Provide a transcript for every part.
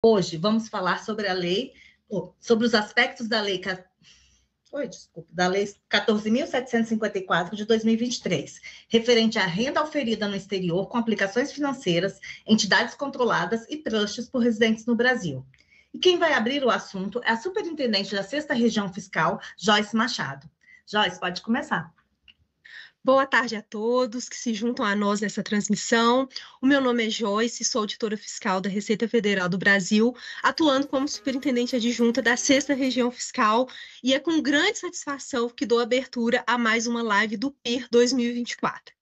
Hoje vamos falar sobre a lei, sobre os aspectos da lei, da lei 14.754 de 2023, referente à renda oferida no exterior com aplicações financeiras, entidades controladas e trusts por residentes no Brasil. E quem vai abrir o assunto é a superintendente da 6ª Região Fiscal, Joyce Machado. Joyce, pode começar. Boa tarde a todos que se juntam a nós nessa transmissão. O meu nome é Joyce, sou auditora fiscal da Receita Federal do Brasil, atuando como superintendente adjunta da 6ª Região Fiscal, e é com grande satisfação que dou abertura a mais uma live do PIR 2024.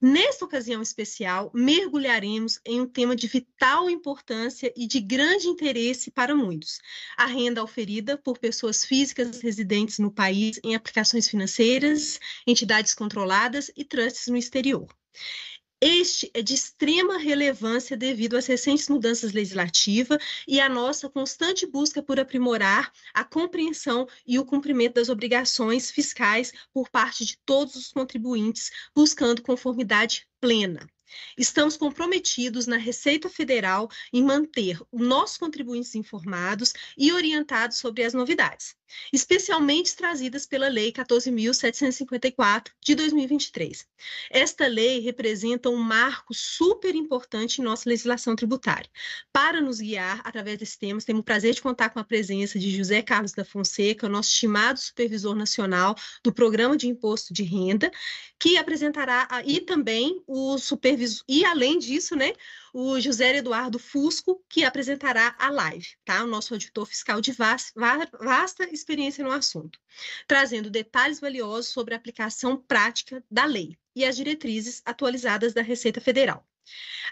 Nesta ocasião especial, mergulharemos em um tema de vital importância e de grande interesse para muitos: a renda oferida por pessoas físicas residentes no país em aplicações financeiras, entidades controladas e trusts no exterior. Este é de extrema relevância devido às recentes mudanças legislativas e à nossa constante busca por aprimorar a compreensão e o cumprimento das obrigações fiscais por parte de todos os contribuintes, buscando conformidade plena. Estamos comprometidos na Receita Federal em manter os nossos contribuintes informados e orientados sobre as novidades, especialmente trazidas pela Lei 14.754 de 2023. Esta lei representa um marco super importante em nossa legislação tributária. Para nos guiar através desse tema, temos o prazer de contar com a presença de José Carlos da Fonseca, nosso estimado supervisor nacional do Programa de Imposto de Renda, que apresentará, e também o supervisor, e além disso, né, o José Eduardo Fusco, que apresentará a live, tá? O nosso auditor fiscal de vasta experiência no assunto, trazendo detalhes valiosos sobre a aplicação prática da lei e as diretrizes atualizadas da Receita Federal.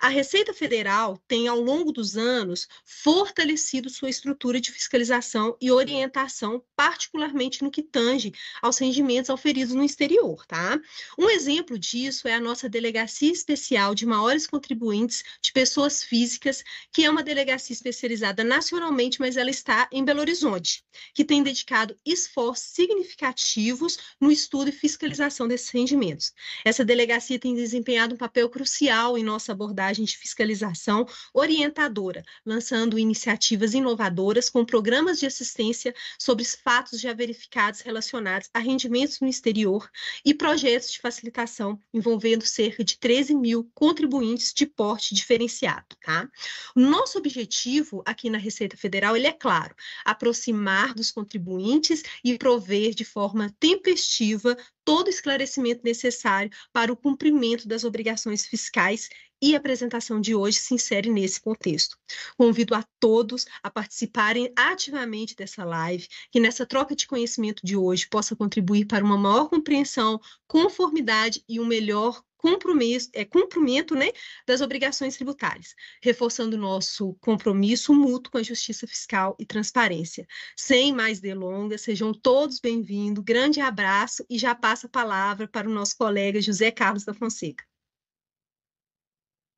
A Receita Federal tem, ao longo dos anos, fortalecido sua estrutura de fiscalização e orientação, particularmente no que tange aos rendimentos auferidos no exterior, tá? Um exemplo disso é a nossa Delegacia Especial de Maiores Contribuintes de Pessoas Físicas, que é uma delegacia especializada nacionalmente, mas ela está em Belo Horizonte, que tem dedicado esforços significativos no estudo e fiscalização desses rendimentos. Essa delegacia tem desempenhado um papel crucial em nossa abordagem de fiscalização orientadora, lançando iniciativas inovadoras com programas de assistência sobre os fatos já verificados relacionados a rendimentos no exterior e projetos de facilitação envolvendo cerca de 13 mil contribuintes de porte diferenciado, tá? O nosso objetivo aqui na Receita Federal, ele é claro: aproximar dos contribuintes e prover de forma tempestiva todo o esclarecimento necessário para o cumprimento das obrigações fiscais, e a apresentação de hoje se insere nesse contexto. Convido a todos a participarem ativamente dessa live, que nessa troca de conhecimento de hoje possa contribuir para uma maior compreensão, conformidade e um melhor cumprimento, né, das obrigações tributárias, reforçando nosso compromisso mútuo com a justiça fiscal e transparência. Sem mais delongas, sejam todos bem-vindos, grande abraço, e já passo a palavra para o nosso colega José Carlos da Fonseca.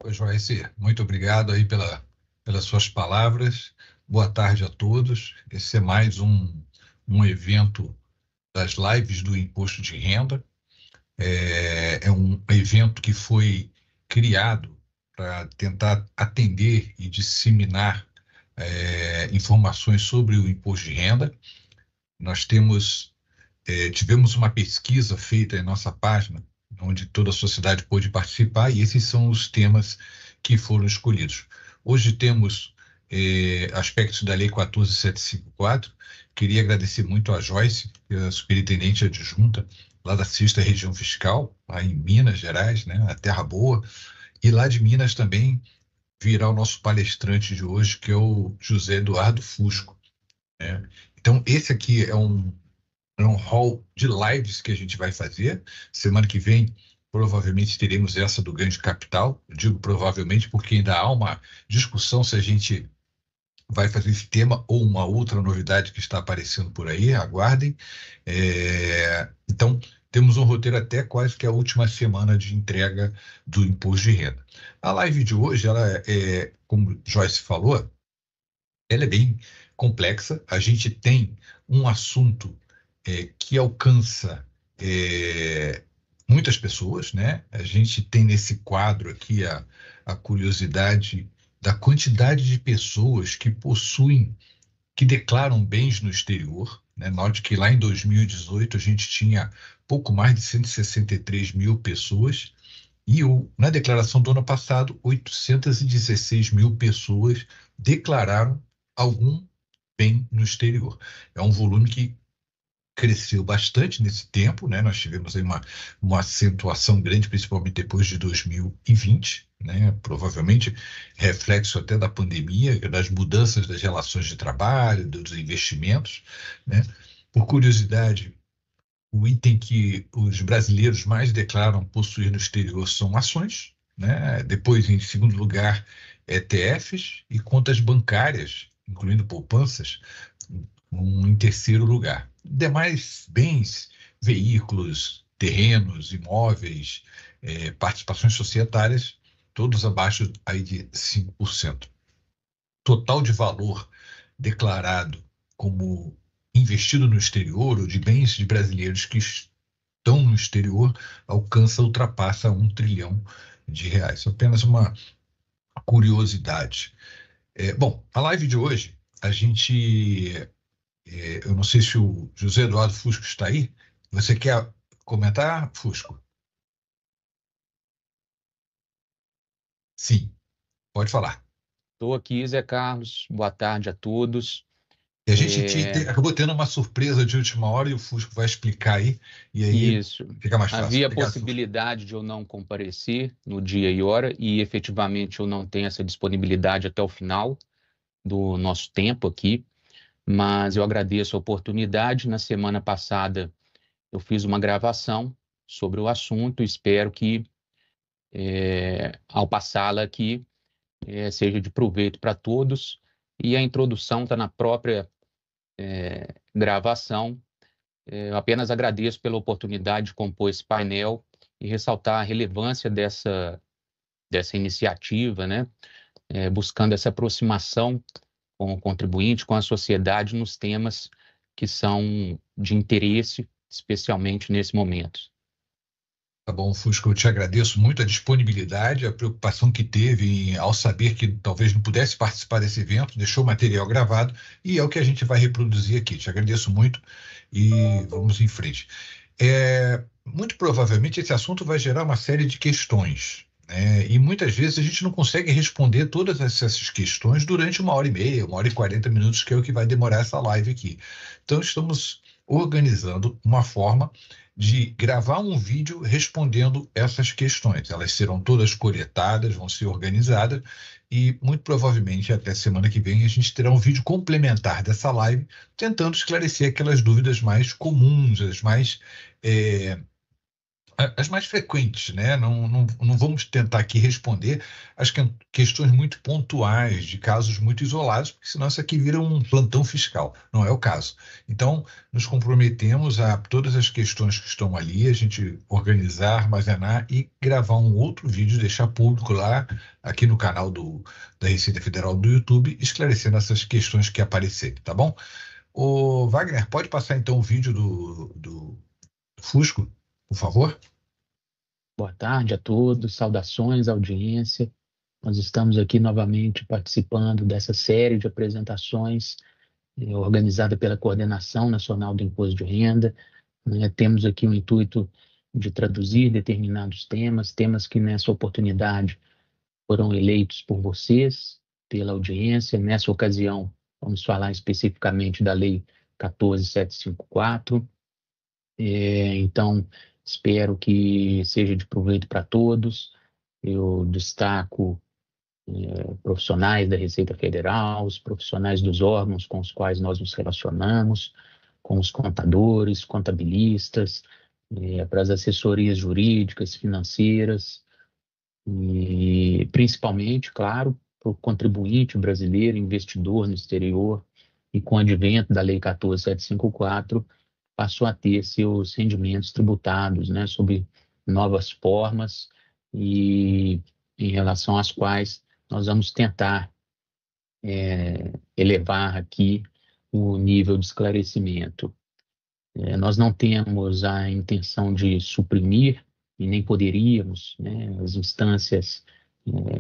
Oi, Joyce, muito obrigado aí pelas suas palavras. Boa tarde a todos. Esse é mais um evento das lives do Imposto de Renda. É um evento que foi criado para tentar atender e disseminar informações sobre o Imposto de Renda. Nós tivemos uma pesquisa feita em nossa página, onde toda a sociedade pôde participar, e esses são os temas que foram escolhidos. Hoje temos aspectos da Lei 14.754. Queria agradecer muito a Joyce, a superintendente adjunta, lá da 6ª Região Fiscal, lá em Minas Gerais, né, a Terra Boa, e lá de Minas também virá o nosso palestrante de hoje, que é o José Eduardo Fusco, né? Então, esse aqui é um hall de lives que a gente vai fazer. Semana que vem, provavelmente, teremos essa do ganho de capital. Eu digo provavelmente porque ainda há uma discussão se a gente vai fazer esse tema ou uma outra novidade que está aparecendo por aí. Aguardem. Então, temos um roteiro até quase que a última semana de entrega do Imposto de Renda. A live de hoje, ela como Joyce falou, ela é bem complexa. A gente tem um assunto que alcança muitas pessoas, né? A gente tem nesse quadro aqui a curiosidade da quantidade de pessoas que declaram bens no exterior, né? Note que lá em 2018 a gente tinha pouco mais de 163 mil pessoas, e na declaração do ano passado, 816 mil pessoas declararam algum bem no exterior. É um volume que cresceu bastante nesse tempo, né? Nós tivemos aí uma acentuação grande, principalmente depois de 2020, né? Provavelmente reflexo até da pandemia, das mudanças das relações de trabalho, dos investimentos, né? Por curiosidade, o item que os brasileiros mais declaram possuir no exterior são ações, né? Depois, em segundo lugar, ETFs e contas bancárias, incluindo poupanças, em terceiro lugar. Demais bens, veículos, terrenos, imóveis, participações societárias, todos abaixo aí de 5%. Total de valor declarado como investido no exterior ou de bens de brasileiros que estão no exterior ultrapassa R$ 1 trilhão. Apenas uma curiosidade. Bom, a live de hoje, eu não sei se o José Eduardo Fusco está aí. Você quer comentar, Fusco? Sim, pode falar. Estou aqui, Zé Carlos. Boa tarde a todos. E a gente acabou tendo uma surpresa de última hora e o Fusco vai explicar aí, e aí Isso. fica mais fácil. Havia Obrigado, possibilidade de eu não comparecer no dia e hora, e efetivamente eu não tenho essa disponibilidade até o final do nosso tempo aqui, mas eu agradeço a oportunidade. Na semana passada eu fiz uma gravação sobre o assunto, espero que ao passá-la aqui seja de proveito para todos, e a introdução está na própria gravação. Eu apenas agradeço pela oportunidade de compor esse painel e ressaltar a relevância dessa iniciativa, né? Buscando essa aproximação com o contribuinte, com a sociedade, nos temas que são de interesse, especialmente nesse momento. Tá bom, Fusco, eu te agradeço muito a disponibilidade, a preocupação que teve ao saber que talvez não pudesse participar desse evento, deixou o material gravado, e é o que a gente vai reproduzir aqui. Te agradeço muito e vamos em frente. Muito provavelmente esse assunto vai gerar uma série de questões, né? E muitas vezes a gente não consegue responder todas essas questões durante 1h30, 1h40, que é o que vai demorar essa live aqui. Então, estamos organizando uma forma de gravar um vídeo respondendo essas questões. Elas serão todas coletadas, vão ser organizadas, e muito provavelmente até semana que vem a gente terá um vídeo complementar dessa live, tentando esclarecer aquelas dúvidas mais comuns, as mais frequentes, né? Não vamos tentar aqui responder as questões muito pontuais, de casos muito isolados, porque senão isso aqui vira um plantão fiscal. Não é o caso. Então, nos comprometemos a todas as questões que estão ali, a gente organizar, armazenar e gravar um outro vídeo, deixar público lá, aqui no canal da Receita Federal do YouTube, esclarecendo essas questões que aparecerem, tá bom? Ô, Wagner, pode passar então o vídeo do Fusco, por favor? Boa tarde a todos, saudações, audiência. Nós estamos aqui novamente participando dessa série de apresentações organizada pela Coordenação Nacional do Imposto de Renda. Temos aqui o intuito de traduzir determinados temas que nessa oportunidade foram eleitos por vocês, pela audiência. Nessa ocasião, vamos falar especificamente da Lei 14.754. Então, espero que seja de proveito para todos. Eu destaco profissionais da Receita Federal, os profissionais dos órgãos com os quais nós nos relacionamos, com os contadores, contabilistas, para as assessorias jurídicas, financeiras, e principalmente, claro, para o contribuinte brasileiro, investidor no exterior, e com o advento da Lei 14.754, passou a ter seus rendimentos tributados, né, sob novas formas, e em relação às quais nós vamos tentar elevar aqui o nível de esclarecimento. Nós não temos a intenção de suprimir, e nem poderíamos, né, as instâncias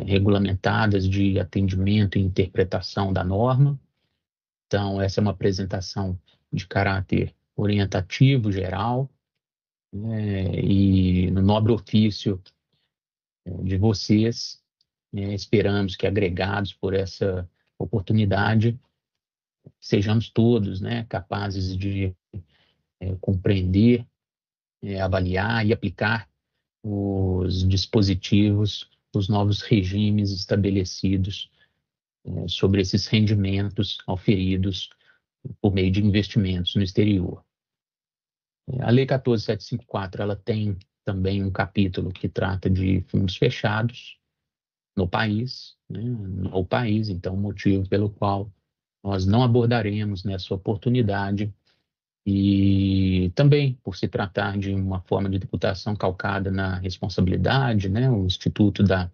regulamentadas de atendimento e interpretação da norma. Então, essa é uma apresentação de caráter orientativo, geral, né, e no nobre ofício de vocês, esperamos que, agregados por essa oportunidade, sejamos todos, né, capazes de compreender, avaliar e aplicar os dispositivos, os novos regimes estabelecidos sobre esses rendimentos auferidos por meio de investimentos no exterior. A Lei 14.754, ela tem também um capítulo que trata de fundos fechados no país, né, então, motivo pelo qual nós não abordaremos nessa oportunidade, e também por se tratar de uma forma de tributação calcada na responsabilidade, né, o Instituto da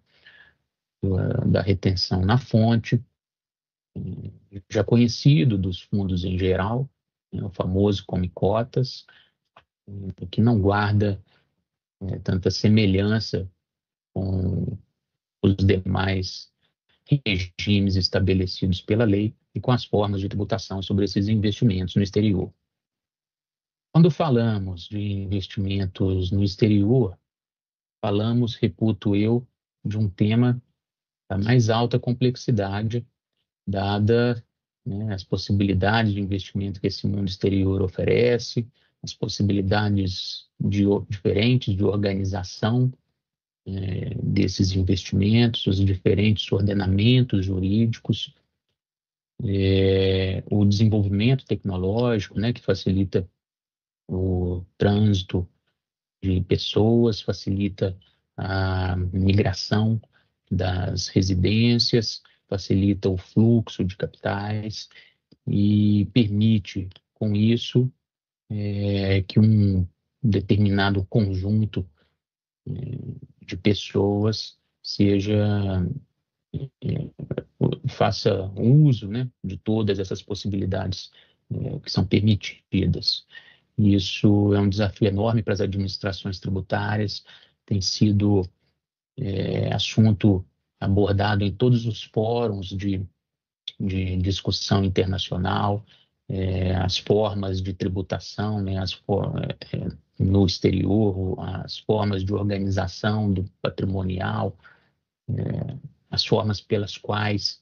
retenção na fonte, já conhecido dos fundos em geral, né, o famoso come cotas, que não guarda tanta semelhança com os demais regimes estabelecidos pela lei e com as formas de tributação sobre esses investimentos no exterior. Quando falamos de investimentos no exterior, falamos, reputo eu, de um tema da mais alta complexidade, dada, né, as possibilidades de investimento que esse mundo exterior oferece, as possibilidades diferentes de organização desses investimentos, os diferentes ordenamentos jurídicos, o desenvolvimento tecnológico, né, que facilita o trânsito de pessoas, facilita a migração das residências, facilita o fluxo de capitais e permite, com isso, que um determinado conjunto de pessoas faça uso, né, de todas essas possibilidades que são permitidas. Isso é um desafio enorme para as administrações tributárias, tem sido assunto abordado em todos os fóruns de discussão internacional, as formas de tributação, né, no exterior, as formas de organização do patrimonial, as formas pelas quais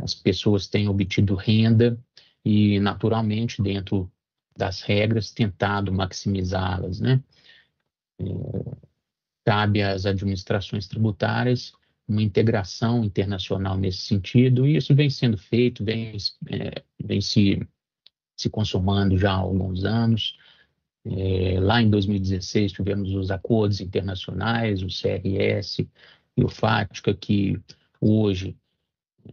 as pessoas têm obtido renda e, naturalmente, dentro das regras, tentado maximizá-las, né? Cabe às administrações tributárias uma integração internacional nesse sentido, e isso vem sendo feito, vem se consumando já há alguns anos. Lá em 2016 tivemos os acordos internacionais, o CRS e o FATCA, que hoje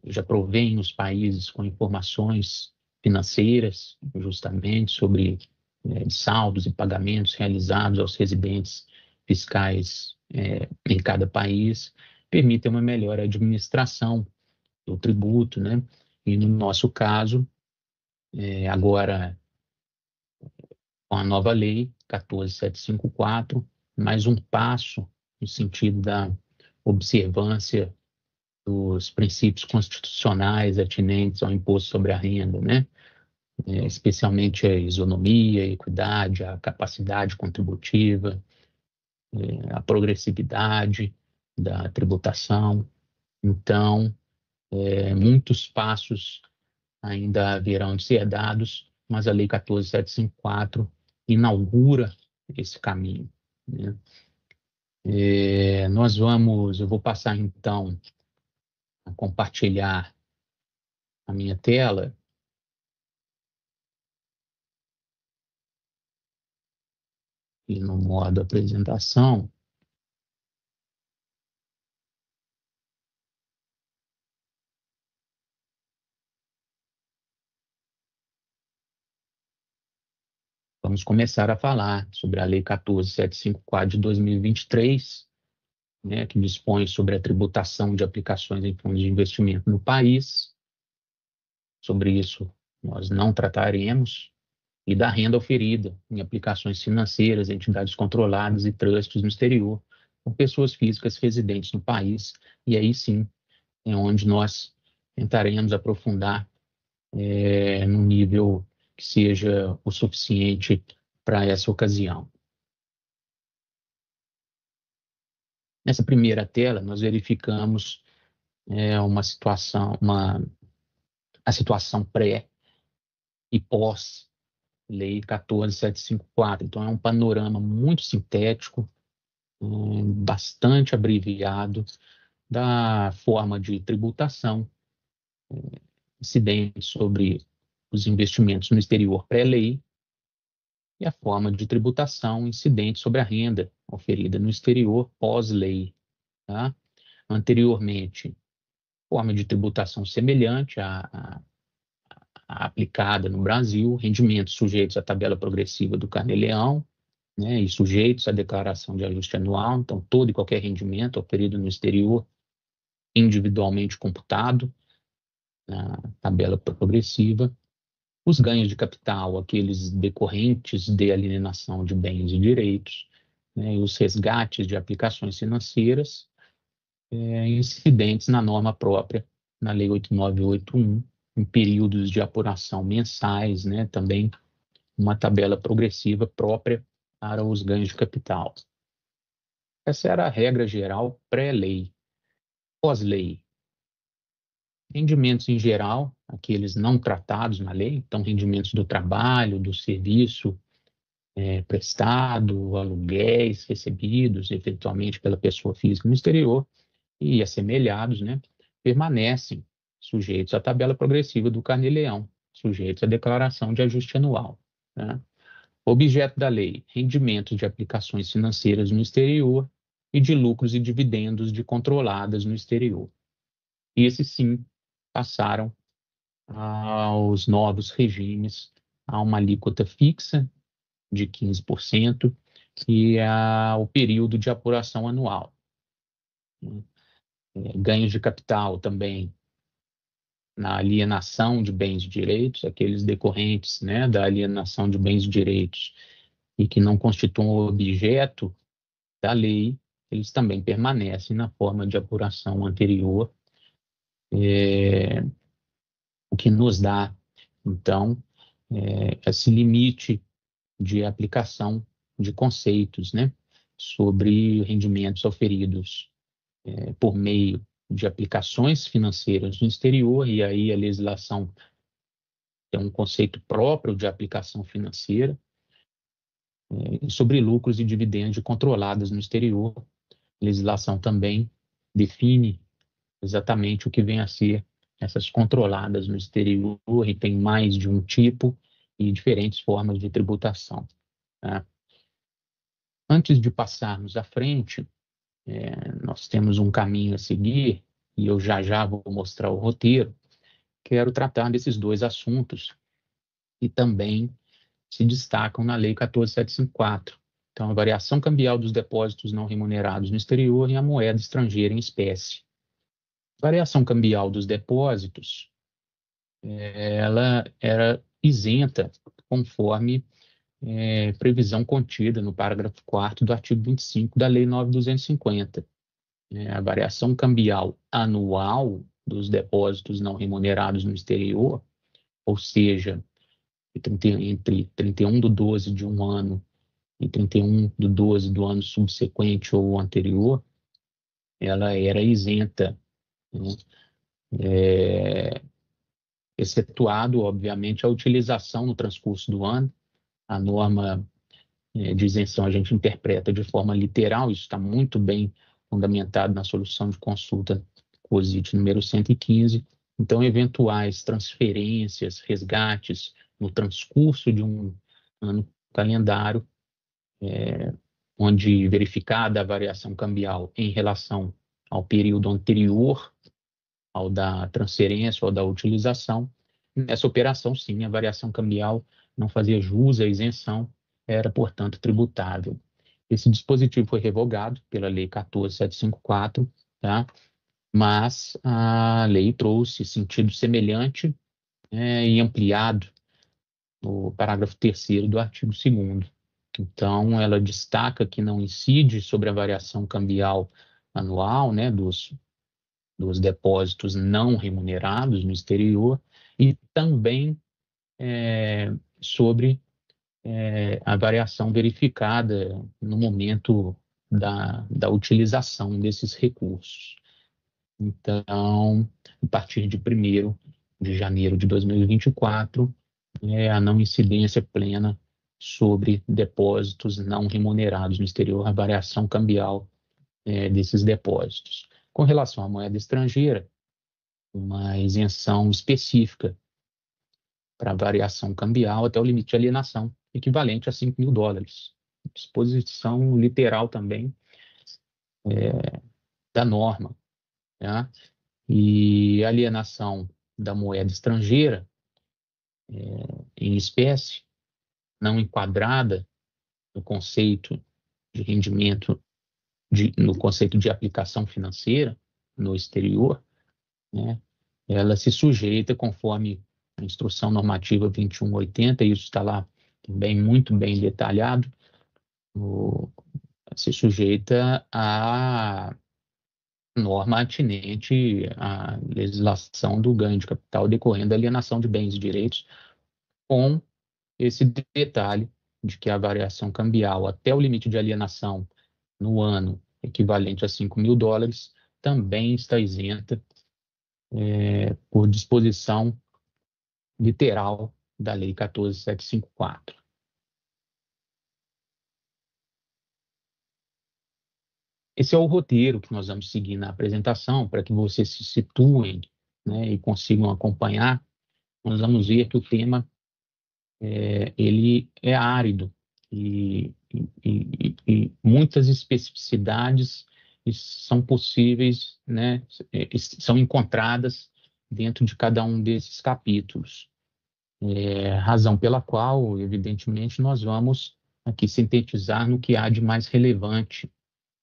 já provém os países com informações financeiras, justamente sobre saldos e pagamentos realizados aos residentes fiscais em cada país, permitem uma melhor administração do tributo, né? E no nosso caso, agora com a nova lei 14.754, mais um passo no sentido da observância dos princípios constitucionais atinentes ao imposto sobre a renda, né? Especialmente a isonomia, a equidade, a capacidade contributiva, a progressividade da tributação. Então, muitos passos ainda haverão de ser dados, mas a Lei 14.754 inaugura esse caminho, né? Eu vou passar então a compartilhar a minha tela. E no modo apresentação, vamos começar a falar sobre a Lei 14.754 de 2023, né, que dispõe sobre a tributação de aplicações em fundos de investimento no país. Sobre isso nós não trataremos, e da renda oferida em aplicações financeiras, entidades controladas e trusts no exterior, por pessoas físicas residentes no país, e aí sim é onde nós tentaremos aprofundar no nível que seja o suficiente para essa ocasião. Nessa primeira tela, nós verificamos a situação pré e pós Lei 14.754. Então, é um panorama muito sintético, bastante abreviado, da forma de tributação incidente sobre os investimentos no exterior pré-lei e a forma de tributação incidente sobre a renda oferida no exterior pós-lei. Tá? Anteriormente, forma de tributação semelhante à aplicada no Brasil, rendimentos sujeitos à tabela progressiva do Carnê-Leão, né, e sujeitos à declaração de ajuste anual. Então, todo e qualquer rendimento oferido no exterior, individualmente computado na tabela progressiva. Os ganhos de capital, aqueles decorrentes de alienação de bens e direitos, né, e os resgates de aplicações financeiras incidentes na norma própria, na Lei 8.981, em períodos de apuração mensais, né, também uma tabela progressiva própria para os ganhos de capital. Essa era a regra geral pré-lei. Pós-lei, rendimentos em geral, aqueles não tratados na lei, então rendimentos do trabalho, do serviço prestado, aluguéis recebidos eventualmente pela pessoa física no exterior e assemelhados, né, permanecem sujeitos à tabela progressiva do Carnê-Leão, sujeitos à declaração de ajuste anual. Né? Objeto da lei, rendimentos de aplicações financeiras no exterior e de lucros e dividendos de controladas no exterior. E esses sim passaram aos novos regimes a uma alíquota fixa de 15% e ao período de apuração anual. Ganhos de capital também na alienação de bens e direitos, aqueles decorrentes, né, da alienação de bens e direitos e que não constituam objeto da lei, eles também permanecem na forma de apuração anterior, o que nos dá, então, esse limite de aplicação de conceitos, né, sobre rendimentos oferidos por meio de aplicações financeiras no exterior, e aí a legislação tem um conceito próprio de aplicação financeira, sobre lucros e dividendos controlados no exterior. A legislação também define exatamente o que vem a ser essas controladas no exterior, e tem mais de um tipo e diferentes formas de tributação. Tá? Antes de passarmos à frente, nós temos um caminho a seguir, e eu já vou mostrar o roteiro. Quero tratar desses dois assuntos que também se destacam na Lei 14.754. Então, a variação cambial dos depósitos não remunerados no exterior e a moeda estrangeira em espécie. A variação cambial dos depósitos, ela era isenta conforme previsão contida no parágrafo 4º do artigo 25 da Lei 9.250. A variação cambial anual dos depósitos não remunerados no exterior, ou seja, entre 31/12 de um ano e 31/12 do ano subsequente ou anterior, ela era isenta, né? Excetuado, obviamente, a utilização no transcurso do ano. A norma de isenção a gente interpreta de forma literal, isso está muito bem fundamentado na solução de consulta COSIT número 115. Então, eventuais transferências, resgates no transcurso de um ano calendário, onde verificada a variação cambial em relação ao período anterior ao da transferência ou da utilização, nessa operação, sim, a variação cambial não fazia jus à isenção, era, portanto, tributável. Esse dispositivo foi revogado pela Lei 14.754, tá? Mas a lei trouxe sentido semelhante e ampliado no parágrafo 3º do artigo 2º. Então, ela destaca que não incide sobre a variação cambial anual, né, dos depósitos não remunerados no exterior e também sobre a variação verificada no momento da utilização desses recursos. Então, a partir de 1º de janeiro de 2024, a não incidência plena sobre depósitos não remunerados no exterior, a variação cambial desses depósitos. Com relação à moeda estrangeira, uma isenção específica para variação cambial até o limite de alienação, equivalente a $5.000. Disposição literal também da norma. Tá? E alienação da moeda estrangeira em espécie, não enquadrada no conceito de rendimento, no conceito de aplicação financeira no exterior, né? Ela se sujeita, conforme a Instrução Normativa 2180, e isso está lá também muito bem detalhado, se sujeita à norma atinente à legislação do ganho de capital decorrendo da alienação de bens e direitos, com esse detalhe de que a variação cambial até o limite de alienação no ano equivalente a $5.000 também está isenta por disposição literal da Lei 14.754. Esse é o roteiro que nós vamos seguir na apresentação, para que vocês se situem, né, e consigam acompanhar. Nós vamos ver que o tema ele é árido e muitas especificidades são possíveis, né, são encontradas dentro de cada um desses capítulos. Razão pela qual, evidentemente, nós vamos aqui sintetizar no que há de mais relevante,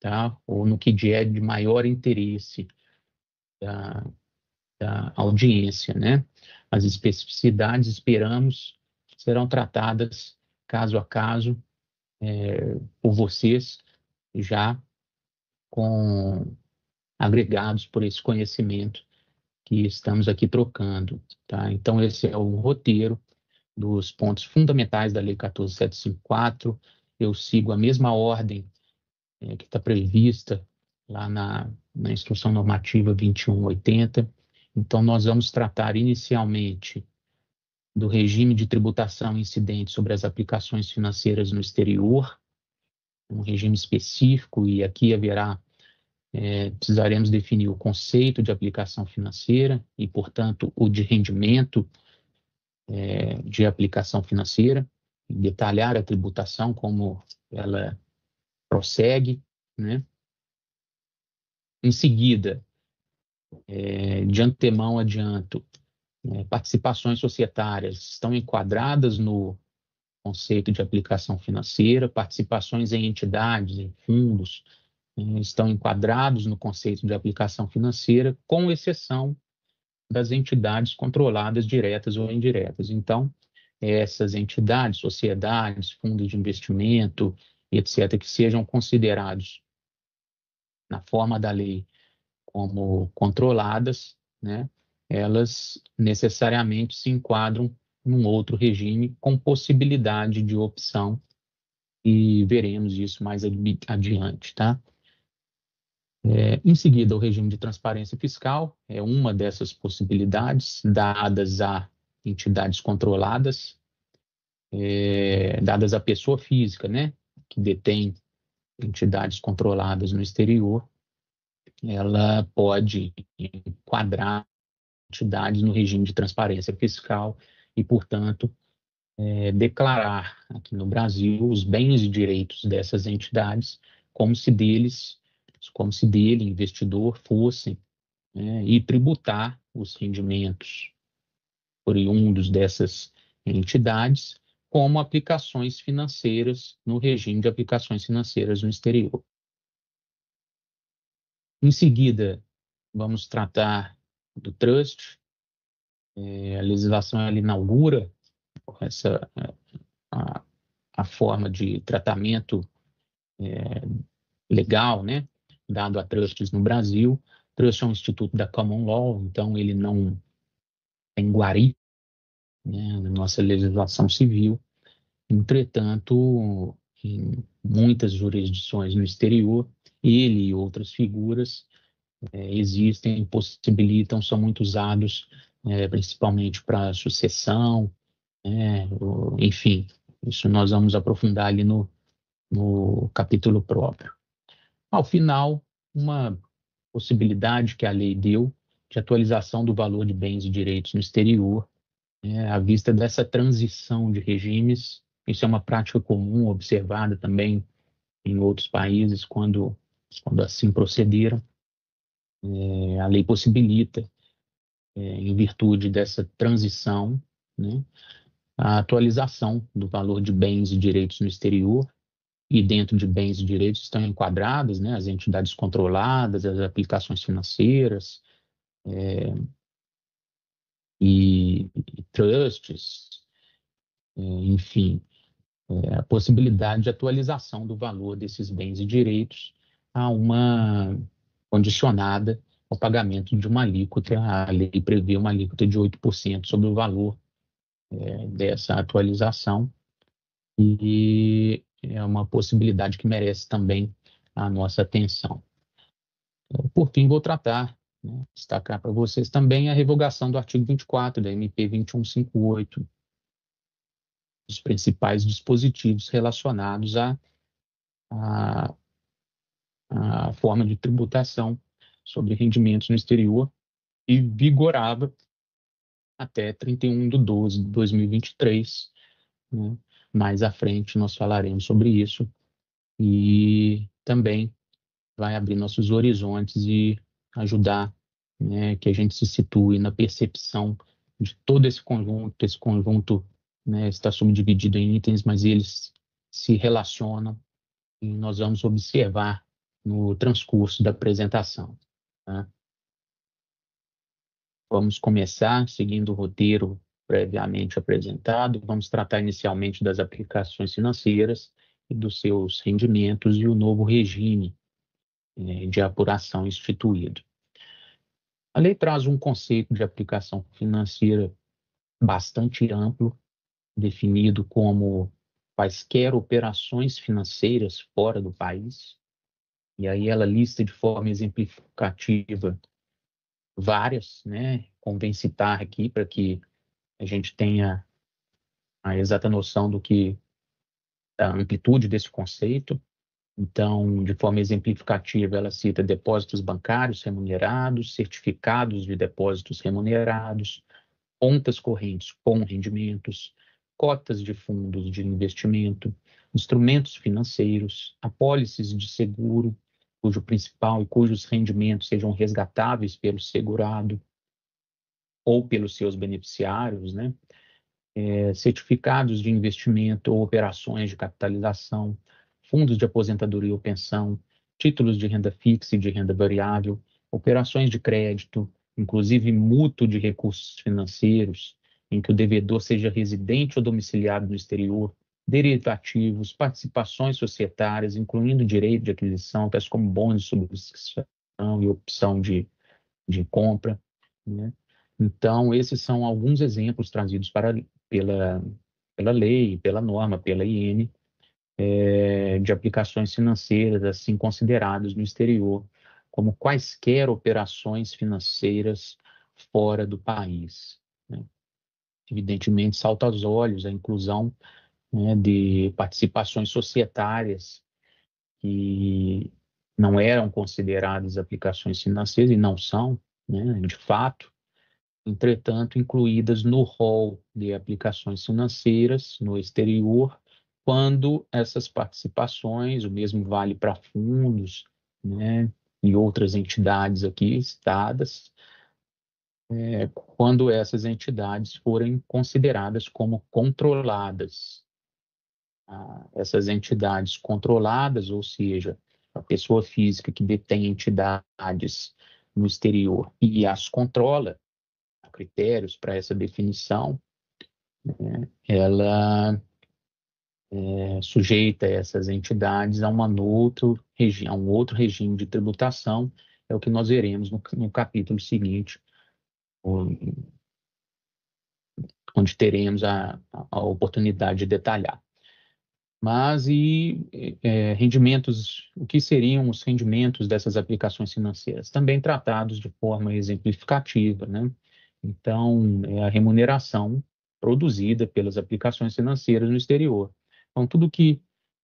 tá? Ou no que é de maior interesse da audiência, né? As especificidades, esperamos, serão tratadas caso a caso por vocês, já agregados por esse conhecimento que estamos aqui trocando, tá? Então, esse é o roteiro dos pontos fundamentais da Lei 14.754. Eu sigo a mesma ordem que está prevista lá na Instrução Normativa 2180. Então, nós vamos tratar inicialmente do regime de tributação incidente sobre as aplicações financeiras no exterior, um regime específico, e aqui precisaremos definir o conceito de aplicação financeira e, portanto, o de rendimento de aplicação financeira, detalhar a tributação, como ela prossegue, né? Em seguida, de antemão adianto, participações societárias estão enquadradas no conceito de aplicação financeira, participações em entidades, em fundos, estão enquadrados no conceito de aplicação financeira, com exceção das entidades controladas diretas ou indiretas. Então, essas entidades, sociedades, fundos de investimento, etc., que sejam considerados na forma da lei como controladas, né, elas necessariamente se enquadram num outro regime com possibilidade de opção, e veremos isso mais adiante, tá? Em seguida, o regime de transparência fiscal é uma dessas possibilidades dadas a entidades controladas, dadas à pessoa física, né, que detém entidades controladas no exterior. Ela pode enquadrar entidades no regime de transparência fiscal e, portanto, declarar aqui no Brasil os bens e direitos dessas entidades como se dele, investidor, fossem, e tributar os rendimentos oriundos dessas entidades como aplicações financeiras no regime de aplicações financeiras no exterior. Em seguida, vamos tratar do trust. A legislação ela inaugura a a forma de tratamento legal, né, dado a trusts no Brasil. Trust é um instituto da Common Law, então ele não tem guarita, né, na nossa legislação civil. Entretanto, em muitas jurisdições no exterior, ele e outras figuras existem, possibilitam, são muito usados, principalmente para sucessão, enfim, isso nós vamos aprofundar ali no capítulo próprio. Ao final, uma possibilidade que a lei deu de atualização do valor de bens e direitos no exterior, à vista dessa transição de regimes. Isso é uma prática comum, observada também em outros países, quando assim procederam. A lei possibilita, em virtude dessa transição, né, a atualização do valor de bens e direitos no exterior, e dentro de bens e direitos estão enquadradas, né, as entidades controladas, as aplicações financeiras, e trusts, enfim, a possibilidade de atualização do valor desses bens e direitos a uma condicionada ao pagamento de uma alíquota. A lei prevê uma alíquota de 8% sobre o valor dessa atualização, e é uma possibilidade que merece também a nossa atenção. Por fim, vou destacar para vocês também a revogação do artigo 24 da MP 2158, os principais dispositivos relacionados à forma de tributação sobre rendimentos no exterior, e vigorava até 31/12 de 2023. Né? Mais à frente nós falaremos sobre isso, e também vai abrir nossos horizontes e ajudar, né, que a gente se situe na percepção de todo esse conjunto. Esse conjunto, né, está subdividido em itens, mas eles se relacionam, e nós vamos observar no transcurso da apresentação. Tá? Vamos começar seguindo o roteiro previamente apresentado. Vamos tratar inicialmente das aplicações financeiras e dos seus rendimentos e o novo regime de apuração instituído. A lei traz um conceito de aplicação financeira bastante amplo, definido como quaisquer operações financeiras fora do país, e aí ela lista de forma exemplificativa várias, né? Convém citar aqui para que a gente tenha a exata noção da amplitude desse conceito. Então, de forma exemplificativa, ela cita depósitos bancários remunerados, certificados de depósitos remunerados, contas correntes com rendimentos, cotas de fundos de investimento, instrumentos financeiros, apólices de seguro, cujo principal e cujos rendimentos sejam resgatáveis pelo segurado ou pelos seus beneficiários, né? Certificados de investimento ou operações de capitalização, fundos de aposentadoria ou pensão, títulos de renda fixa e de renda variável, operações de crédito, inclusive mútuo de recursos financeiros, em que o devedor seja residente ou domiciliado no exterior, derivativos, participações societárias, incluindo direito de aquisição, tais como bônus de subscrição e opção de compra, né? Então, esses são alguns exemplos trazidos pela lei, pela norma, pela IN, de aplicações financeiras assim consideradas no exterior como quaisquer operações financeiras fora do país. Né? Evidentemente, salta aos olhos a inclusão, né, de participações societárias que não eram consideradas aplicações financeiras, e não são, né, de fato, entretanto, incluídas no rol de aplicações financeiras no exterior, quando essas participações, o mesmo vale para fundos, né, e outras entidades aqui citadas, quando essas entidades forem consideradas como controladas. Essas entidades controladas, ou seja, a pessoa física que detém entidades no exterior e as controla, há critérios para essa definição, né, ela sujeita essas entidades a um outro regime de tributação. É o que nós veremos no capítulo seguinte, onde teremos a oportunidade de detalhar. Mas rendimentos, o que seriam os rendimentos dessas aplicações financeiras? Também tratados de forma exemplificativa, né? Então, é a remuneração produzida pelas aplicações financeiras no exterior. Então,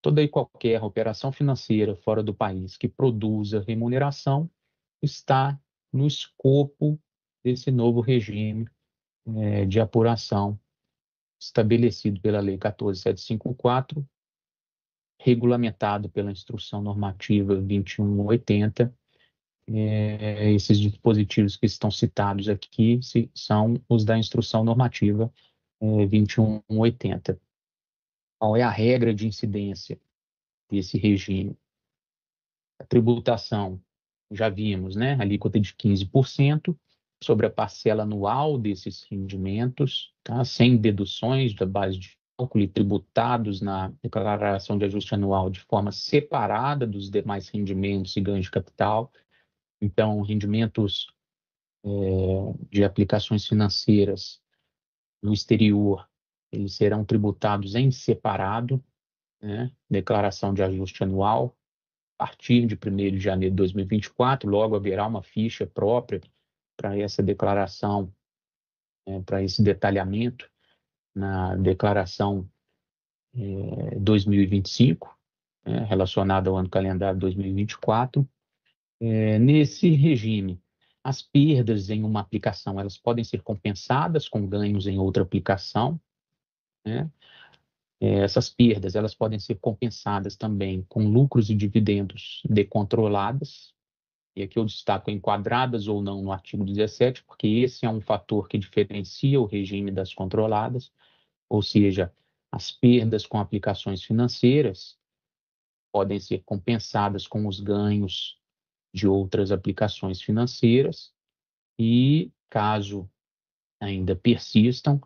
toda e qualquer operação financeira fora do país que produza remuneração está no escopo desse novo regime de apuração estabelecido pela Lei 14.754, regulamentado pela Instrução Normativa 2180. Esses dispositivos que estão citados aqui são os da Instrução Normativa 2180. Qual é a regra de incidência desse regime? A tributação, já vimos, né? Alíquota de 15% sobre a parcela anual desses rendimentos, tá? Sem deduções da base de cálculo e tributados na declaração de ajuste anual de forma separada dos demais rendimentos e ganhos de capital. Então, rendimentos de aplicações financeiras no exterior, eles serão tributados em separado, né? Declaração de ajuste anual. A partir de 1º de janeiro de 2024, logo haverá uma ficha própria para essa declaração, para esse detalhamento na declaração 2025, relacionada ao ano calendário 2024. Nesse regime, as perdas em uma aplicação, elas podem ser compensadas com ganhos em outra aplicação, né? Essas perdas, elas podem ser compensadas também com lucros e dividendos decontroladas, e aqui eu destaco enquadradas ou não no artigo 17, porque esse é um fator que diferencia o regime das controladas, ou seja, as perdas com aplicações financeiras podem ser compensadas com os ganhos de outras aplicações financeiras e, caso ainda persistam,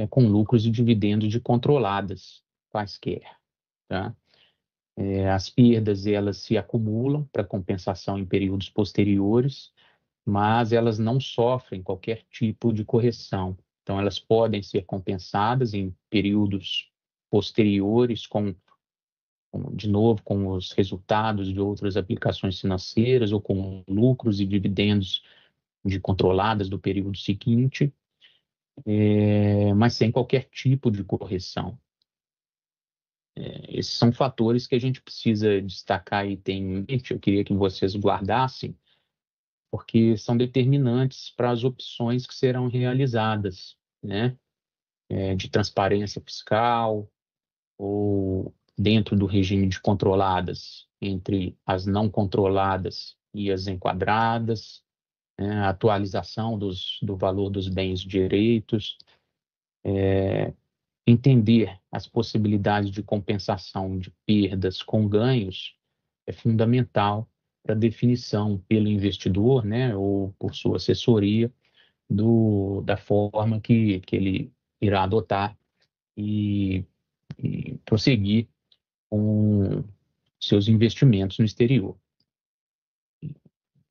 com lucros e dividendos de controladas, quaisquer, tá? As perdas, elas se acumulam para compensação em períodos posteriores, mas elas não sofrem qualquer tipo de correção. Então, elas podem ser compensadas em períodos posteriores, de novo, com os resultados de outras aplicações financeiras ou com lucros e dividendos de controladas do período seguinte, mas sem qualquer tipo de correção. Esses são fatores que a gente precisa destacar e ter em mente. Eu queria que vocês guardassem, porque são determinantes para as opções que serão realizadas, né? De transparência fiscal ou dentro do regime de controladas, entre as não controladas e as enquadradas, né? A atualização do valor dos bens e direitos, entender as possibilidades de compensação de perdas com ganhos é fundamental para a definição pelo investidor, né, ou por sua assessoria, da forma que ele irá adotar e prosseguir com seus investimentos no exterior.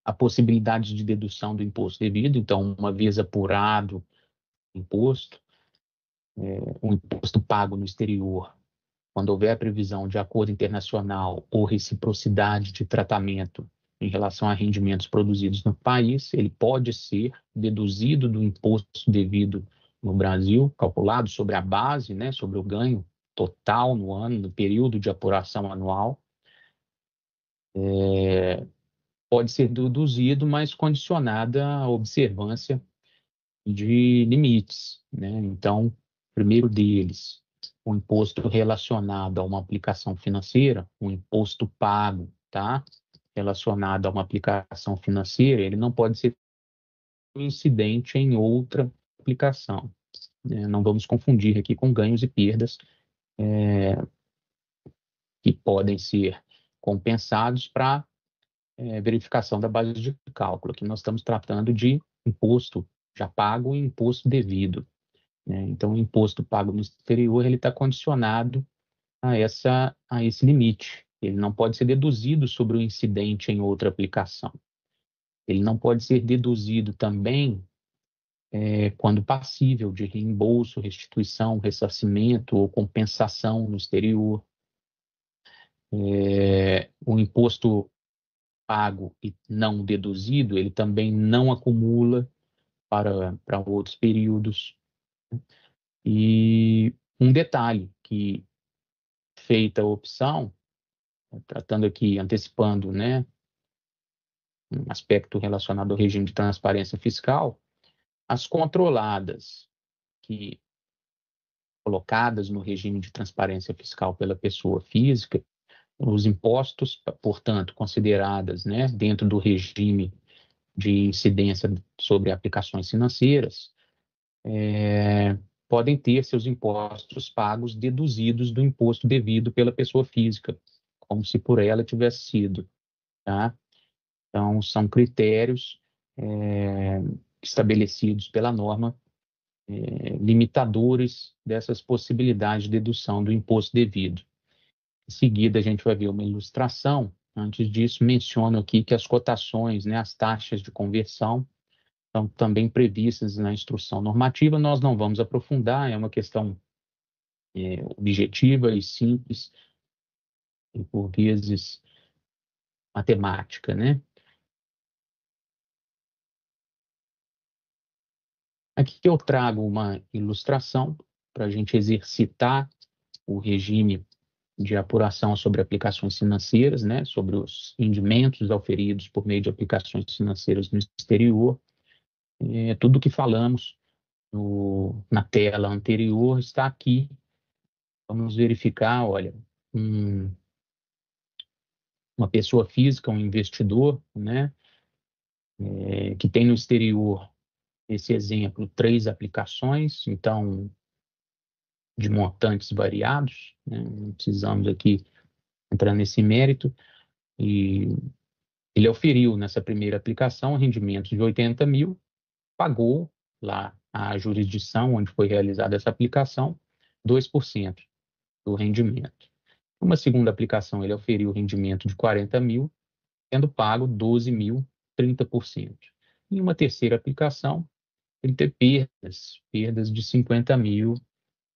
A possibilidade de dedução do imposto devido, então, uma vez apurado o imposto pago no exterior, quando houver previsão de acordo internacional ou reciprocidade de tratamento em relação a rendimentos produzidos no país, ele pode ser deduzido do imposto devido no Brasil, calculado sobre a base, né, sobre o ganho total no ano, no período de apuração anual. Pode ser deduzido, mas condicionada à observância de limites, né? Então, primeiro deles, o imposto relacionado a uma aplicação financeira, o imposto pago, tá? Relacionado a uma aplicação financeira, ele não pode ser incidente em outra aplicação, né? Não vamos confundir aqui com ganhos e perdas que podem ser compensados para verificação da base de cálculo. Aqui nós estamos tratando de imposto já pago e imposto devido, né? Então, o imposto pago no exterior ele está condicionado a esse limite. Ele não pode ser deduzido sobre o incidente em outra aplicação. Ele não pode ser deduzido também quando passível de reembolso, restituição, ressarcimento ou compensação no exterior. O imposto pago e não deduzido, ele também não acumula para outros períodos. E um detalhe, que feita a opção, tratando aqui, antecipando, né, um aspecto relacionado ao regime de transparência fiscal, as controladas que colocadas no regime de transparência fiscal pela pessoa física, os impostos, portanto, consideradas, né, dentro do regime de incidência sobre aplicações financeiras, podem ter seus impostos pagos deduzidos do imposto devido pela pessoa física, como se por ela tivesse sido, tá? Então, são critérios estabelecidos pela norma, limitadores dessas possibilidades de dedução do imposto devido. Em seguida, a gente vai ver uma ilustração. Antes disso, menciono aqui que as cotações, né, as taxas de conversão, estão também previstas na instrução normativa. Nós não vamos aprofundar, é uma questão objetiva e simples, e por vezes matemática, né? Aqui eu trago uma ilustração para a gente exercitar o regime de apuração sobre aplicações financeiras, né, sobre os rendimentos auferidos por meio de aplicações financeiras no exterior. Tudo que falamos na tela anterior está aqui. Vamos verificar, olha, uma pessoa física, um investidor, né, que tem no exterior, esse exemplo, 3 aplicações, então, de montantes variados, né, não precisamos aqui entrar nesse mérito, e ele auferiu nessa primeira aplicação rendimentos de 80 mil, pagou lá a jurisdição onde foi realizada essa aplicação 2% do rendimento. Uma segunda aplicação, ele auferiu rendimento de 40 mil, tendo pago 12 mil, 30%. Em uma terceira aplicação, ele teve perdas de 50 mil,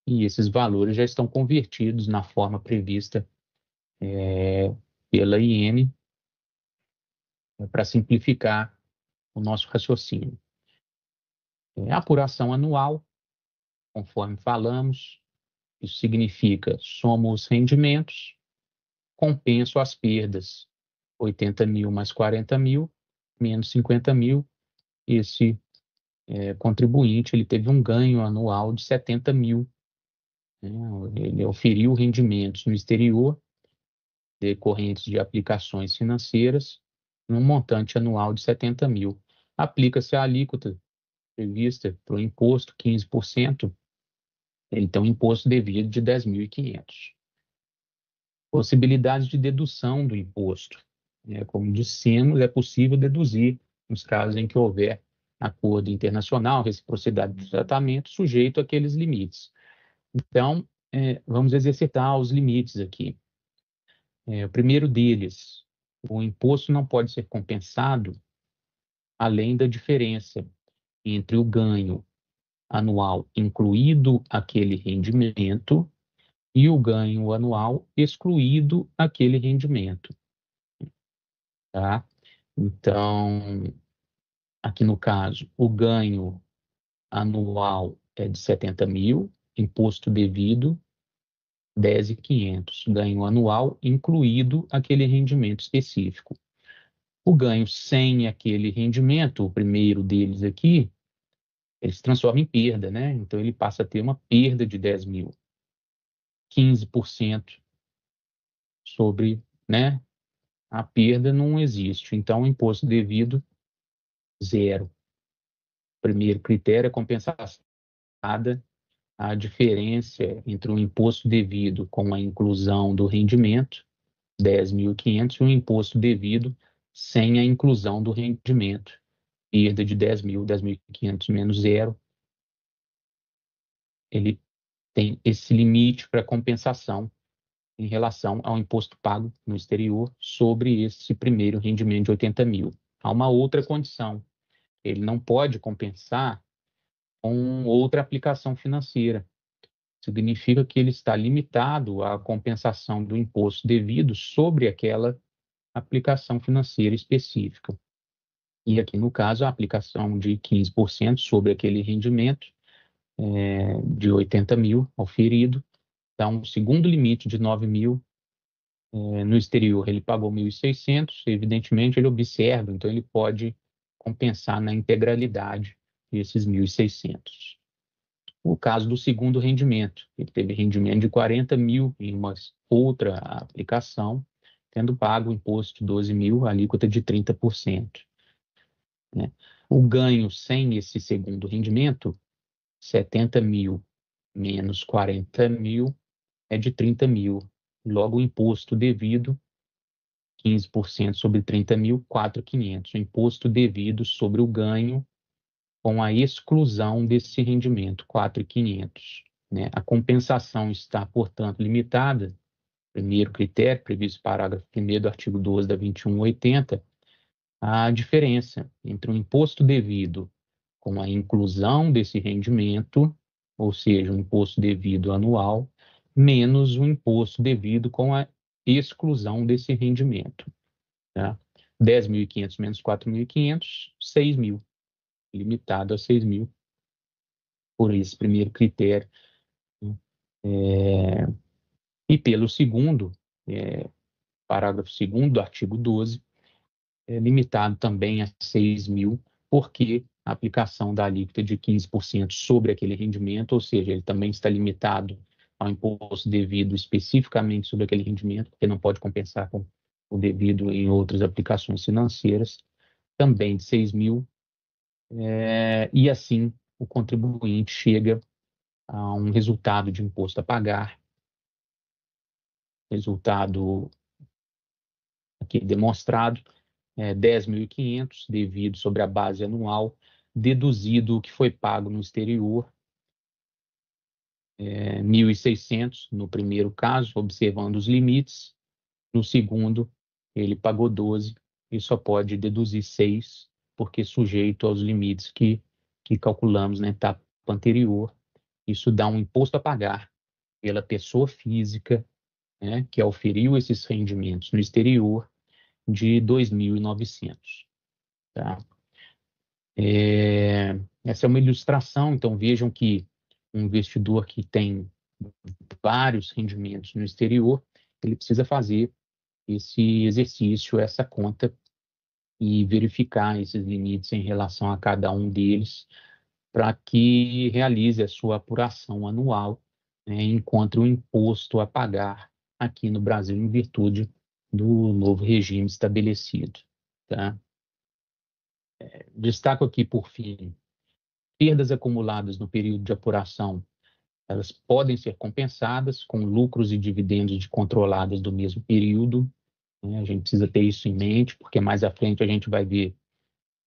e esses valores já estão convertidos na forma prevista pela IN, para simplificar o nosso raciocínio. A apuração anual, conforme falamos, isso significa somo os rendimentos, compenso as perdas, 80 mil mais 40 mil, menos 50 mil, esse contribuinte ele teve um ganho anual de 70 mil. Né? Ele oferiu rendimentos no exterior, decorrentes de aplicações financeiras, num montante anual de 70 mil. Aplica-se a alíquota prevista para o imposto, 15%, ele tem um imposto devido de 10.500. Possibilidades de dedução do imposto. Como dissemos, é possível deduzir nos casos em que houver acordo internacional, reciprocidade de tratamento, sujeito àqueles limites. Então, vamos exercitar os limites aqui. O primeiro deles, o imposto não pode ser compensado além da diferença entre o ganho anual incluído aquele rendimento e o ganho anual excluído aquele rendimento. Tá? Então, aqui no caso, o ganho anual é de 70 mil, imposto devido 10.500, ganho anual incluído aquele rendimento específico. O ganho sem aquele rendimento, o primeiro deles aqui, ele se transforma em perda, né? Então ele passa a ter uma perda de 10 mil, 15% sobre, né? A perda não existe, então o imposto devido, zero. O primeiro critério é compensação, a diferença entre o imposto devido com a inclusão do rendimento, 10.500, e o imposto devido sem a inclusão do rendimento, perda de 10 mil, 10.500 menos zero, ele tem esse limite para compensação em relação ao imposto pago no exterior sobre esse primeiro rendimento de 80 mil. Há uma outra condição: ele não pode compensar com outra aplicação financeira. Significa que ele está limitado à compensação do imposto devido sobre aquela aplicação financeira específica. E aqui, no caso, a aplicação de 15% sobre aquele rendimento de 80 mil auferido, dá um segundo limite de 9 mil. No exterior, ele pagou 1.600, evidentemente, ele observa, então ele pode compensar na integralidade desses 1.600. O caso do segundo rendimento, ele teve rendimento de 40 mil em uma outra aplicação, tendo pago o imposto de 12 mil, a alíquota de 30%. Né? O ganho sem esse segundo rendimento, 70 mil menos 40 mil, é de 30 mil. Logo, o imposto devido, 15% sobre 30 mil, 4.500. O imposto devido sobre o ganho com a exclusão desse rendimento, 4.500. Né? A compensação está, portanto, limitada. Primeiro critério, previsto no parágrafo 1º do artigo 12 da 2180, a diferença entre o imposto devido com a inclusão desse rendimento, ou seja, o imposto devido anual, menos o imposto devido com a exclusão desse rendimento. Tá? 10.500 menos 4.500, 6 mil. Limitado a 6 mil por esse primeiro critério. E pelo segundo, parágrafo 2º do artigo 12, limitado também a 6 mil, porque a aplicação da alíquota de 15% sobre aquele rendimento, ou seja, ele também está limitado ao imposto devido especificamente sobre aquele rendimento, porque não pode compensar com o devido em outras aplicações financeiras, também de 6 mil, e assim o contribuinte chega a um resultado de imposto a pagar, resultado aqui demonstrado, 10.500 devido sobre a base anual, deduzido o que foi pago no exterior, 1.600 no primeiro caso, observando os limites. No segundo, ele pagou 12 e só pode deduzir 6, porque sujeito aos limites que calculamos na etapa anterior. Isso dá um imposto a pagar pela pessoa física, né, que auferiu esses rendimentos no exterior, de 2.900. Tá? Essa é uma ilustração, então vejam que um investidor que tem vários rendimentos no exterior, ele precisa fazer esse exercício, essa conta, e verificar esses limites em relação a cada um deles, para que realize a sua apuração anual, né, e encontre o imposto a pagar aqui no Brasil em virtude do novo regime estabelecido. Tá? Destaco aqui, por fim, perdas acumuladas no período de apuração, elas podem ser compensadas com lucros e dividendos de controladas do mesmo período. Né? A gente precisa ter isso em mente, porque mais à frente a gente vai ver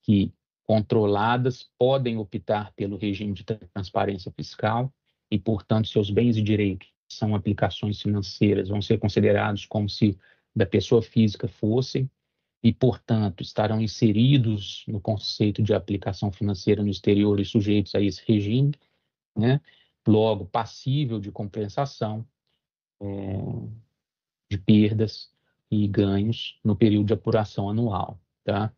que controladas podem optar pelo regime de transparência fiscal e, portanto, seus bens e direitos são aplicações financeiras, vão ser considerados como se da pessoa física fossem e, portanto, estarão inseridos no conceito de aplicação financeira no exterior e sujeitos a esse regime, né? Logo, passível de compensação de perdas e ganhos no período de apuração anual. Tá?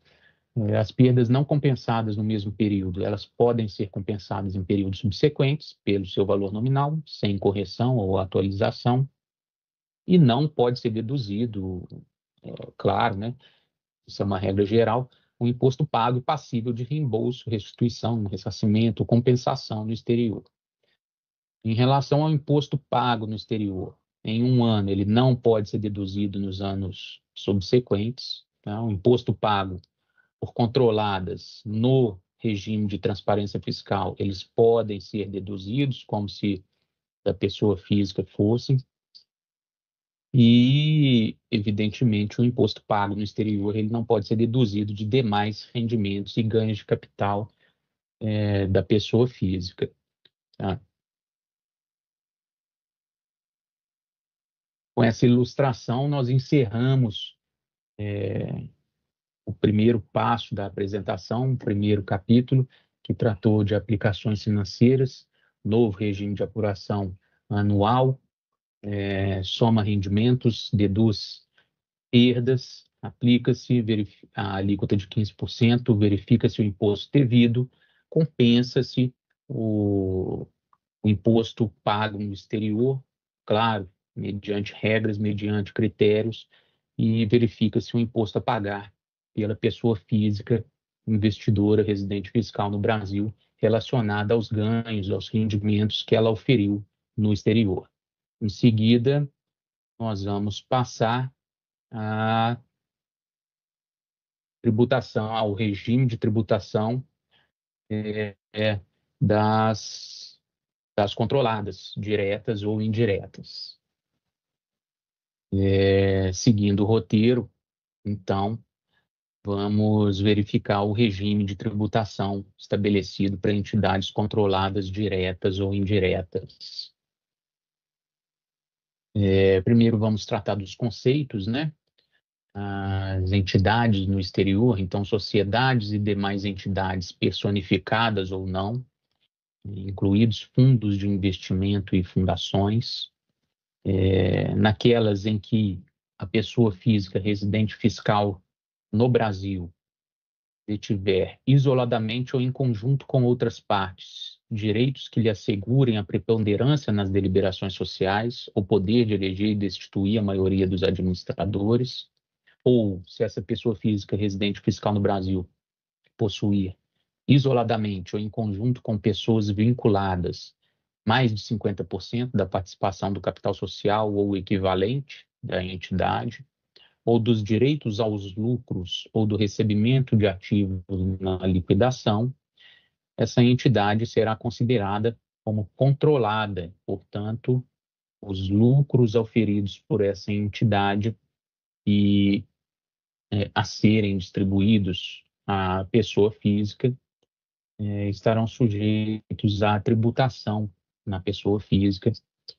As perdas não compensadas no mesmo período, elas podem ser compensadas em períodos subsequentes pelo seu valor nominal, sem correção ou atualização, e não pode ser deduzido, claro, né? Isso é uma regra geral, o imposto pago e passível de reembolso, restituição, ressarcimento ou compensação no exterior. Em relação ao imposto pago no exterior, em um ano ele não pode ser deduzido nos anos subsequentes. Tá? O imposto pago por controladas no regime de transparência fiscal, eles podem ser deduzidos como se da pessoa física fossem. E, evidentemente, o imposto pago no exterior ele não pode ser deduzido de demais rendimentos e ganhos de capital da pessoa física. Tá? Com essa ilustração, nós encerramos o primeiro passo da apresentação, o primeiro capítulo, que tratou de aplicações financeiras, novo regime de apuração anual, soma rendimentos, deduz perdas, aplica-se a alíquota de 15%, verifica-se o imposto devido, compensa-se o imposto pago no exterior, claro, mediante regras, mediante critérios, e verifica-se o imposto a pagar pela pessoa física investidora residente fiscal no Brasil relacionada aos ganhos, aos rendimentos que ela oferiu no exterior. Em seguida, nós vamos passar à tributação, ao regime de tributação das controladas, diretas ou indiretas. Seguindo o roteiro, então, vamos verificar o regime de tributação estabelecido para entidades controladas diretas ou indiretas. Primeiro vamos tratar dos conceitos, né? As entidades no exterior, então sociedades e demais entidades personificadas ou não, incluídos fundos de investimento e fundações, naquelas em que a pessoa física residente fiscal no Brasil detiver isoladamente ou em conjunto com outras partes direitos que lhe assegurem a preponderância nas deliberações sociais, o poder de eleger e destituir a maioria dos administradores, ou se essa pessoa física residente fiscal no Brasil possuir isoladamente ou em conjunto com pessoas vinculadas mais de 50% da participação do capital social ou equivalente da entidade, ou dos direitos aos lucros ou do recebimento de ativos na liquidação, essa entidade será considerada como controlada. Portanto, os lucros auferidos por essa entidade e a serem distribuídos à pessoa física estarão sujeitos à tributação na pessoa física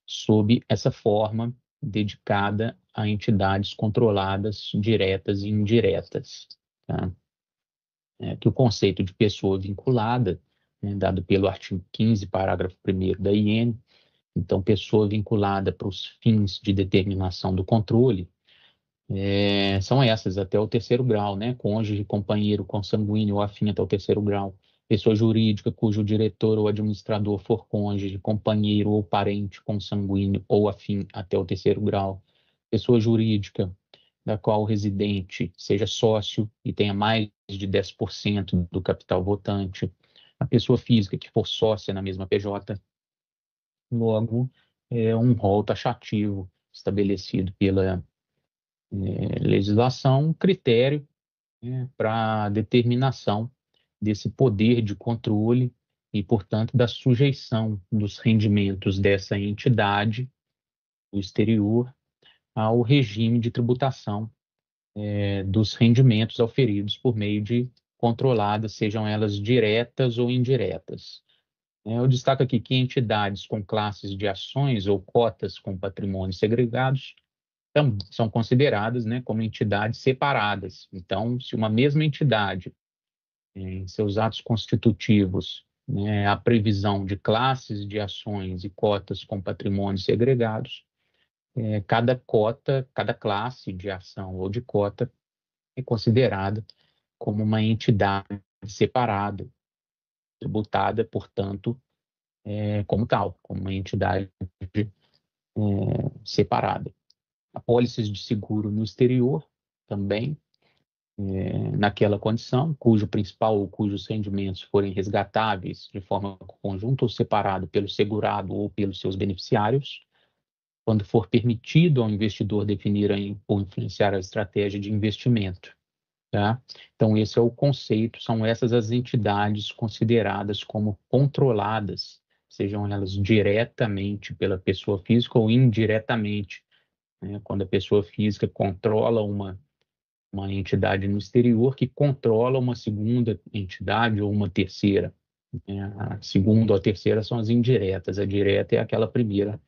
sob essa forma dedicada a entidades controladas diretas e indiretas. Tá? Que o conceito de pessoa vinculada, dado pelo artigo 15, parágrafo 1º da IN, então pessoa vinculada para os fins de determinação do controle, são essas até o 3º grau, né? Cônjuge, companheiro, consanguíneo ou afim até o 3º grau. Pessoa jurídica cujo diretor ou administrador for cônjuge, companheiro ou parente consanguíneo ou afim até o 3º grau. Pessoa jurídica da qual o residente seja sócio e tenha mais de 10% do capital votante. A pessoa física que for sócia na mesma PJ. Logo, um rol taxativo estabelecido pela legislação, critério para determinação desse poder de controle e, portanto, da sujeição dos rendimentos dessa entidade do exterior ao regime de tributação dos rendimentos auferidos por meio de controladas, sejam elas diretas ou indiretas. Eu destaco aqui que entidades com classes de ações ou cotas com patrimônios segregados são consideradas como entidades separadas. Então, se uma mesma entidade, em seus atos constitutivos, a previsão de classes de ações e cotas com patrimônios segregados, cada cota, cada classe de ação ou de cota é considerada como uma entidade separada, tributada, portanto, como tal, como uma entidade separada. Apólices de seguro no exterior também, naquela condição, cujo principal ou cujos rendimentos forem resgatáveis de forma conjunta ou separada pelo segurado ou pelos seus beneficiários, quando for permitido ao investidor definir ou influenciar a estratégia de investimento. Tá? Então, esse é o conceito, são essas as entidades consideradas como controladas, sejam elas diretamente pela pessoa física ou indiretamente, quando a pessoa física controla uma entidade no exterior que controla uma segunda entidade ou uma terceira. A segunda ou a terceira são as indiretas, a direta é aquela primeira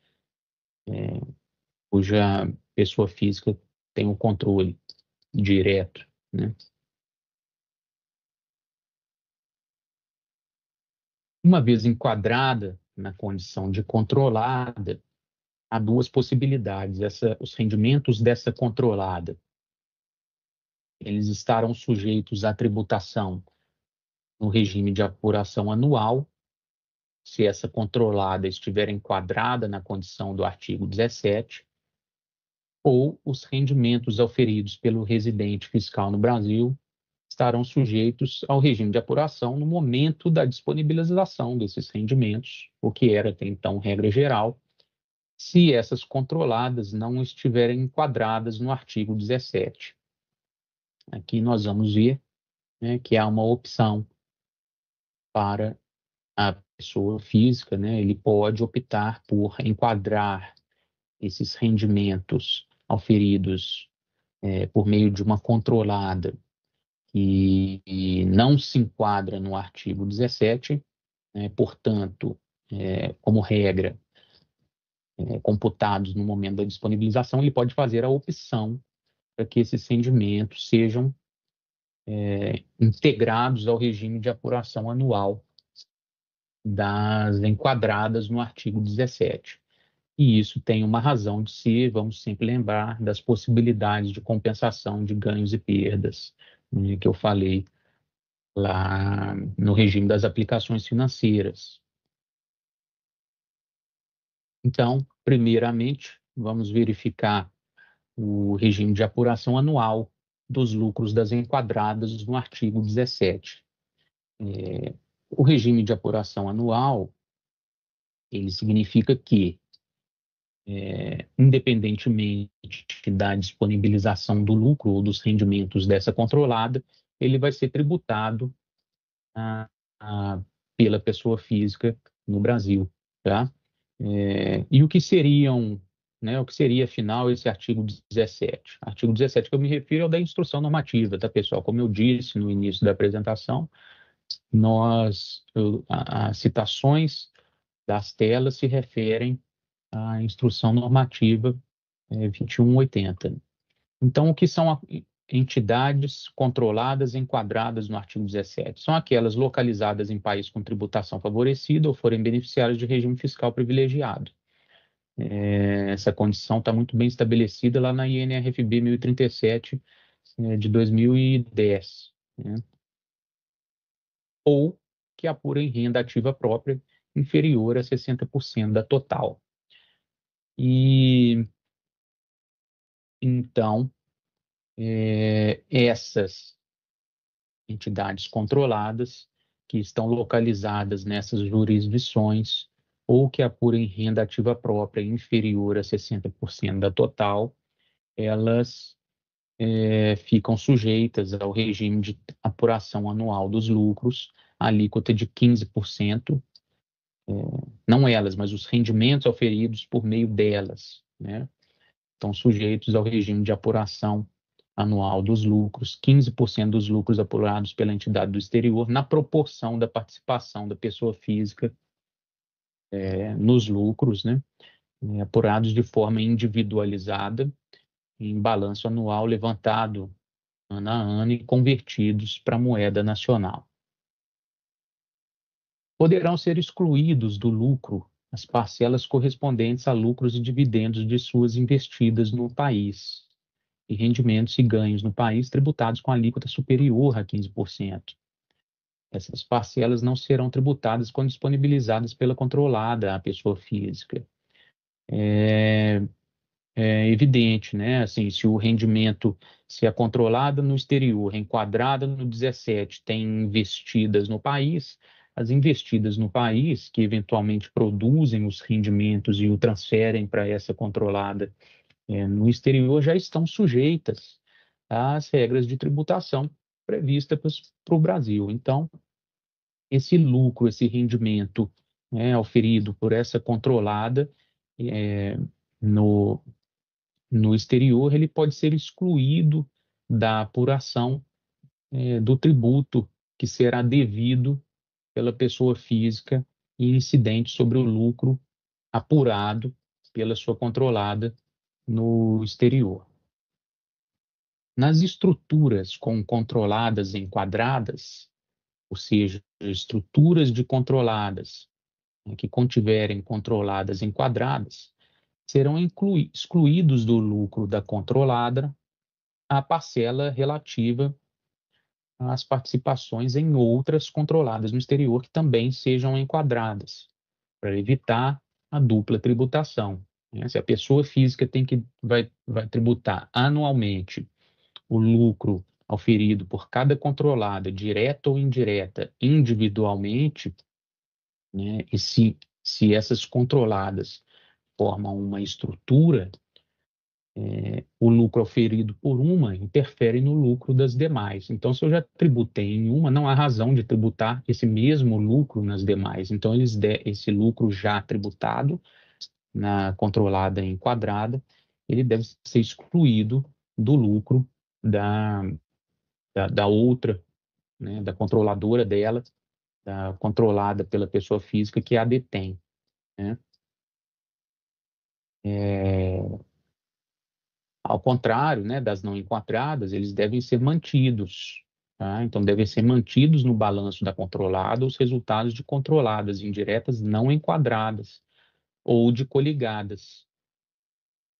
cuja pessoa física tem o controle direto, né? Uma vez enquadrada na condição de controlada, há duas possibilidades. Os rendimentos dessa controlada, eles estarão sujeitos à tributação no regime de apuração anual, se essa controlada estiver enquadrada na condição do artigo 17, ou os rendimentos auferidos pelo residente fiscal no Brasil estarão sujeitos ao regime de apuração no momento da disponibilização desses rendimentos, o que era até então regra geral, se essas controladas não estiverem enquadradas no artigo 17. Aqui nós vamos ver, né, que há uma opção para a pessoa física, né? Ele pode optar por enquadrar esses rendimentos auferidos por meio de uma controlada que não se enquadra no artigo 17, portanto, como regra, computados no momento da disponibilização, ele pode fazer a opção para que esses rendimentos sejam integrados ao regime de apuração anual das enquadradas no artigo 17. E isso tem uma razão de ser, vamos sempre lembrar das possibilidades de compensação de ganhos e perdas, né, que eu falei lá no regime das aplicações financeiras. Então, primeiramente, vamos verificar o regime de apuração anual dos lucros das enquadradas no artigo 17. O regime de apuração anual, ele significa que, independentemente da disponibilização do lucro ou dos rendimentos dessa controlada, ele vai ser tributado pela pessoa física no Brasil, tá? E o que seriam, né, o que seria, afinal, esse artigo 17? Artigo 17 que eu me refiro é o da instrução normativa, tá, pessoal? Como eu disse no início da apresentação, as citações das telas se referem à instrução normativa 2180. Então, o que são entidades controladas enquadradas no artigo 17? São aquelas localizadas em país com tributação favorecida ou forem beneficiárias de regime fiscal privilegiado. Essa condição está muito bem estabelecida lá na INRFB 1037 de 2010, né? Ou que apurem renda ativa própria inferior a 60% da total. E então, essas entidades controladas que estão localizadas nessas jurisdições ou que apurem renda ativa própria inferior a 60% da total, elas ficam sujeitas ao regime de apuração anual dos lucros, alíquota de 15%, não elas, mas os rendimentos auferidos por meio delas, né? Estão sujeitos ao regime de apuração anual dos lucros, 15% dos lucros apurados pela entidade do exterior, na proporção da participação da pessoa física nos lucros, né, apurados de forma individualizada, em balanço anual levantado ano a ano e convertidos para moeda nacional. Poderão ser excluídos do lucro as parcelas correspondentes a lucros e dividendos de suas investidas no país, e rendimentos e ganhos no país tributados com alíquota superior a 15%. Essas parcelas não serão tributadas quando disponibilizadas pela controlada à pessoa física. É evidente, né? Assim, se a controlada no exterior, enquadrada no 17, tem investidas no país, as investidas no país, que eventualmente produzem os rendimentos e o transferem para essa controlada no exterior, já estão sujeitas às regras de tributação previstas para o Brasil. Então, esse lucro, esse rendimento auferido por essa controlada no exterior, ele pode ser excluído da apuração do tributo que será devido pela pessoa física e incidente sobre o lucro apurado pela sua controlada no exterior. Nas estruturas com controladas enquadradas, ou seja, estruturas de controladas, né, que contiverem controladas enquadradas, serão excluídos do lucro da controlada a parcela relativa às participações em outras controladas no exterior que também sejam enquadradas, para evitar a dupla tributação, né? Se a pessoa física vai tributar anualmente o lucro auferido por cada controlada, direta ou indireta, individualmente, né? E se essas controladas formam uma estrutura, o lucro auferido por uma interfere no lucro das demais. Então, se eu já tributei em uma, não há razão de tributar esse mesmo lucro nas demais. Então, esse lucro já tributado na controlada enquadrada, ele deve ser excluído do lucro da outra, né, da controladora dela, da controlada pela pessoa física que a detém, né? Ao contrário, né, das não enquadradas, eles devem ser mantidos, tá? Então, devem ser mantidos no balanço da controlada os resultados de controladas indiretas não enquadradas ou de coligadas,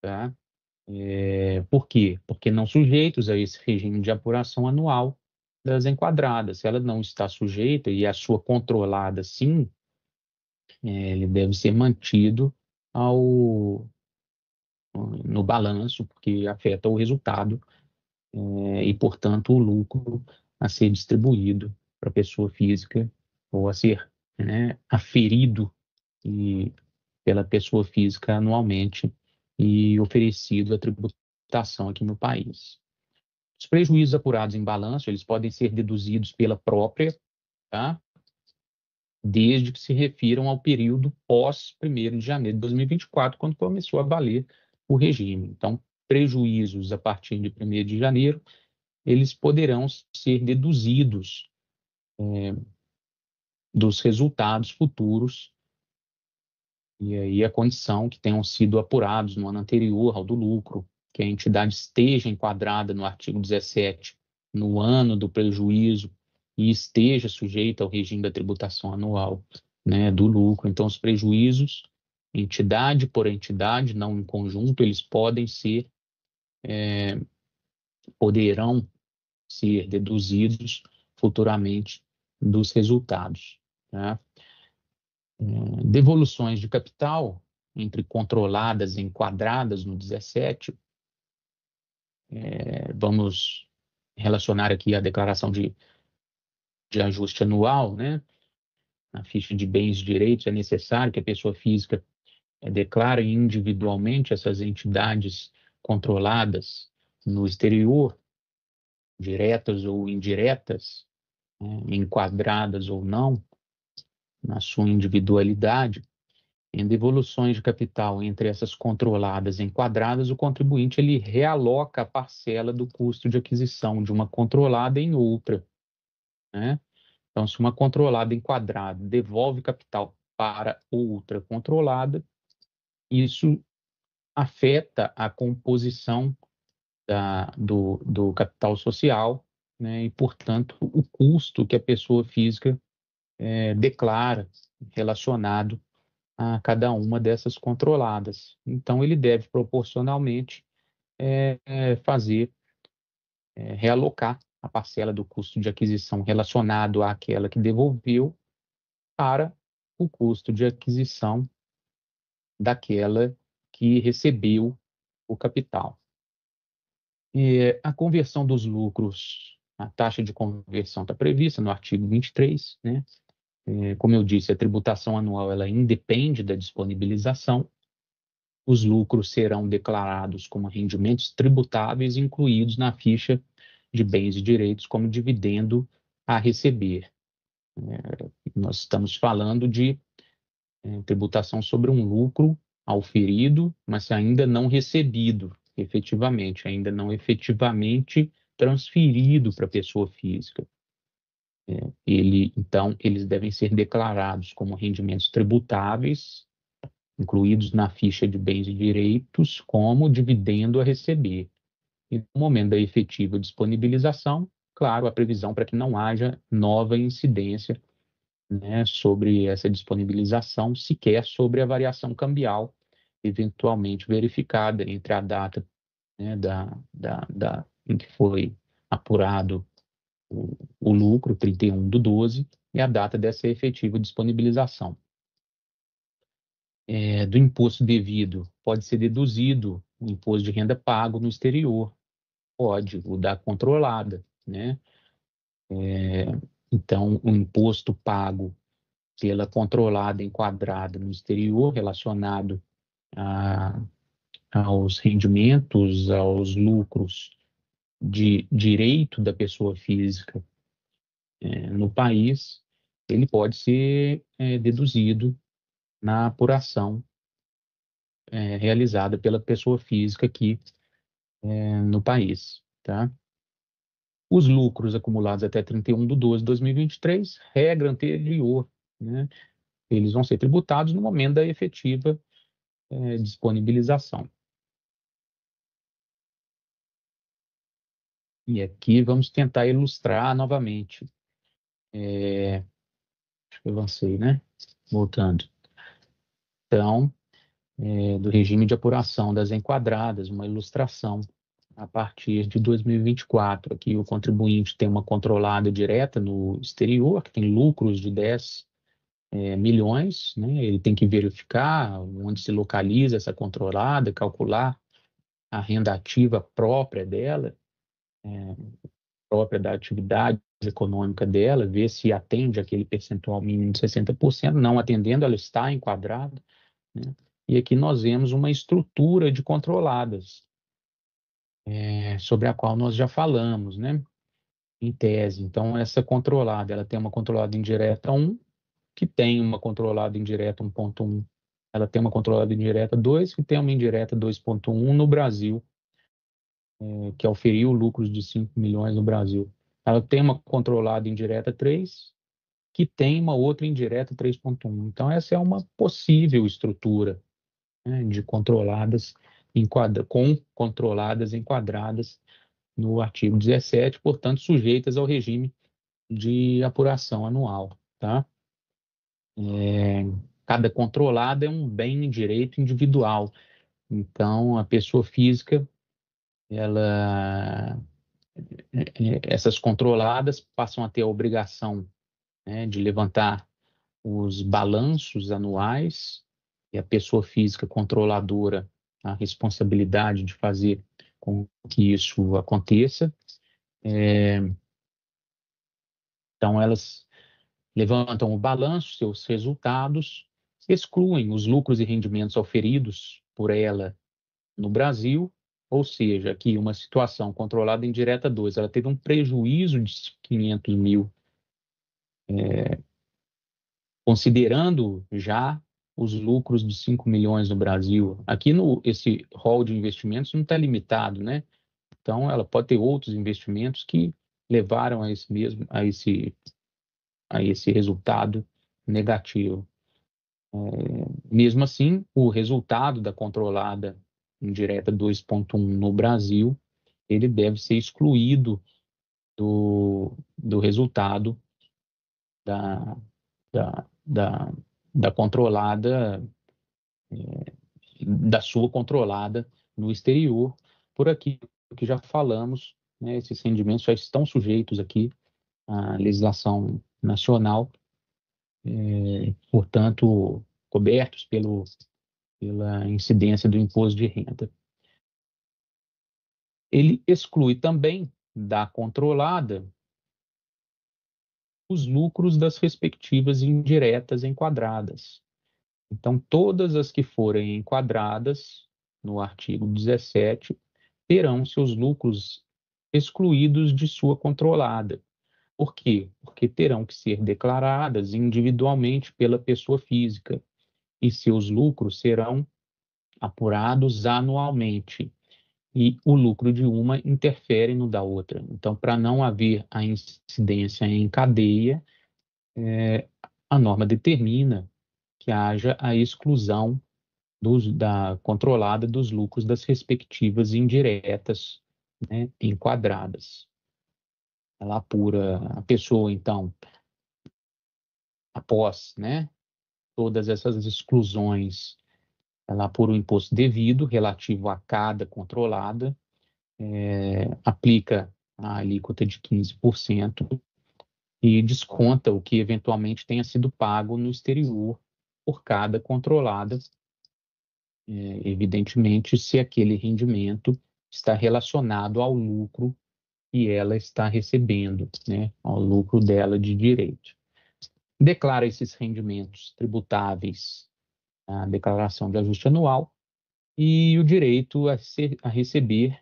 tá? Por quê? Porque não sujeitos a esse regime de apuração anual das enquadradas. Se ela não está sujeita e a sua controlada sim, ele deve ser mantido ao, no balanço, porque afeta o resultado e, portanto, o lucro a ser distribuído para a pessoa física ou a ser, né, aferido pela pessoa física anualmente e oferecido à tributação aqui no país. Os prejuízos apurados em balanço, eles podem ser deduzidos pela própria, tá? Desde que se refiram ao período pós 1º de janeiro de 2024, quando começou a valer o regime. Então, prejuízos a partir de 1º de janeiro, eles poderão ser deduzidos dos resultados futuros, e aí a condição que tenham sido apurados no ano anterior ao do lucro, que a entidade esteja enquadrada no artigo 17 no ano do prejuízo e esteja sujeita ao regime da tributação anual, né, do lucro. Então, os prejuízos, entidade por entidade, não em conjunto, eles poderão ser deduzidos futuramente dos resultados, tá? Devoluções de capital entre controladas e enquadradas no 17, vamos relacionar aqui a declaração de ajuste anual, né? Na ficha de bens e direitos é necessário que a pessoa física declare individualmente essas entidades controladas no exterior, diretas ou indiretas, né, enquadradas ou não, na sua individualidade. Em devoluções de capital entre essas controladas e enquadradas, o contribuinte ele realoca a parcela do custo de aquisição de uma controlada em outra, né? Então, se uma controlada enquadrada devolve capital para outra controlada, isso afeta a composição do capital social, né? E, portanto, o custo que a pessoa física declara relacionado a cada uma dessas controladas. Então, ele deve proporcionalmente realocar a parcela do custo de aquisição relacionado àquela que devolveu para o custo de aquisição daquela que recebeu o capital. E a conversão dos lucros, a taxa de conversão está prevista no artigo 23, né? Como eu disse, a tributação anual ela independe da disponibilização. Os lucros serão declarados como rendimentos tributáveis incluídos na ficha de bens e direitos como dividendo a receber. Nós estamos falando de tributação sobre um lucro auferido, mas ainda não recebido efetivamente, ainda não efetivamente transferido para a pessoa física. Então, eles devem ser declarados como rendimentos tributáveis incluídos na ficha de bens e direitos como dividendo a receber. E no momento da efetiva disponibilização, claro, a previsão para que não haja nova incidência, né, sobre essa disponibilização, sequer sobre a variação cambial eventualmente verificada entre a data, né, em que foi apurado o lucro, 31/12, e a data dessa efetiva disponibilização. Do imposto devido, pode ser deduzido o imposto de renda pago no exterior, pode, o da controlada, né? Então, o imposto pago pela controlada enquadrada no exterior relacionado aos rendimentos, aos lucros de direito da pessoa física no país, ele pode ser deduzido na apuração realizada pela pessoa física aqui no país, tá? Os lucros acumulados até 31/12/2023, regra anterior, né? Eles vão ser tributados no momento da efetiva disponibilização. E aqui vamos tentar ilustrar novamente. Acho que eu avancei, né? Voltando. Então, do regime de apuração das enquadradas, uma ilustração a partir de 2024. Aqui o contribuinte tem uma controlada direta no exterior, que tem lucros de 10 milhões, né? Ele tem que verificar onde se localiza essa controlada, calcular a renda ativa própria dela, própria da atividade econômica dela, ver se atende aquele percentual mínimo de 60%, não atendendo, ela está enquadrada, né? E aqui nós vemos uma estrutura de controladas, sobre a qual nós já falamos, né? Em tese. Então, essa controlada, ela tem uma controlada indireta 1, que tem uma controlada indireta 1.1. Ela tem uma controlada indireta 2, que tem uma indireta 2.1 no Brasil, que auferiu lucros de 5 milhões no Brasil. Ela tem uma controlada indireta 3, que tem uma outra indireta 3.1. Então, essa é uma possível estrutura, né, de controladas, com controladas enquadradas no artigo 17, portanto, sujeitas ao regime de apuração anual, tá? Cada controlada é um bem em direito individual. Então, a pessoa física, essas controladas passam a ter a obrigação, né, de levantar os balanços anuais, e a pessoa física controladora a responsabilidade de fazer com que isso aconteça. Então, elas levantam o balanço, seus resultados, excluem os lucros e rendimentos auferidos por ela no Brasil, ou seja, aqui uma situação controlada indireta 2, ela teve um prejuízo de 500 mil, considerando já os lucros de 5 milhões no Brasil. Aqui esse rol de investimentos não está limitado, né? Então, ela pode ter outros investimentos que levaram a esse resultado negativo. Mesmo assim, o resultado da controlada indireta 2.1 no Brasil, ele deve ser excluído do resultado da controlada, da sua controlada no exterior, por aqui que já falamos, né, esses rendimentos já estão sujeitos aqui à legislação nacional, portanto, cobertos pela incidência do imposto de renda. Ele exclui também da controlada os lucros das respectivas indiretas enquadradas. Então, todas as que forem enquadradas no artigo 17 terão seus lucros excluídos de sua controlada. Por quê? Porque terão que ser declaradas individualmente pela pessoa física e seus lucros serão apurados anualmente. E o lucro de uma interfere no da outra. Então, para não haver a incidência em cadeia, a norma determina que haja a exclusão controlada dos lucros das respectivas indiretas, né, enquadradas. Ela apura a pessoa, então, após, né, todas essas exclusões, ela apura o imposto devido relativo a cada controlada, aplica a alíquota de 15% e desconta o que eventualmente tenha sido pago no exterior por cada controlada, evidentemente, se aquele rendimento está relacionado ao lucro que ela está recebendo, né, ao lucro dela de direito. Declara esses rendimentos tributáveis na declaração de ajuste anual e o direito a receber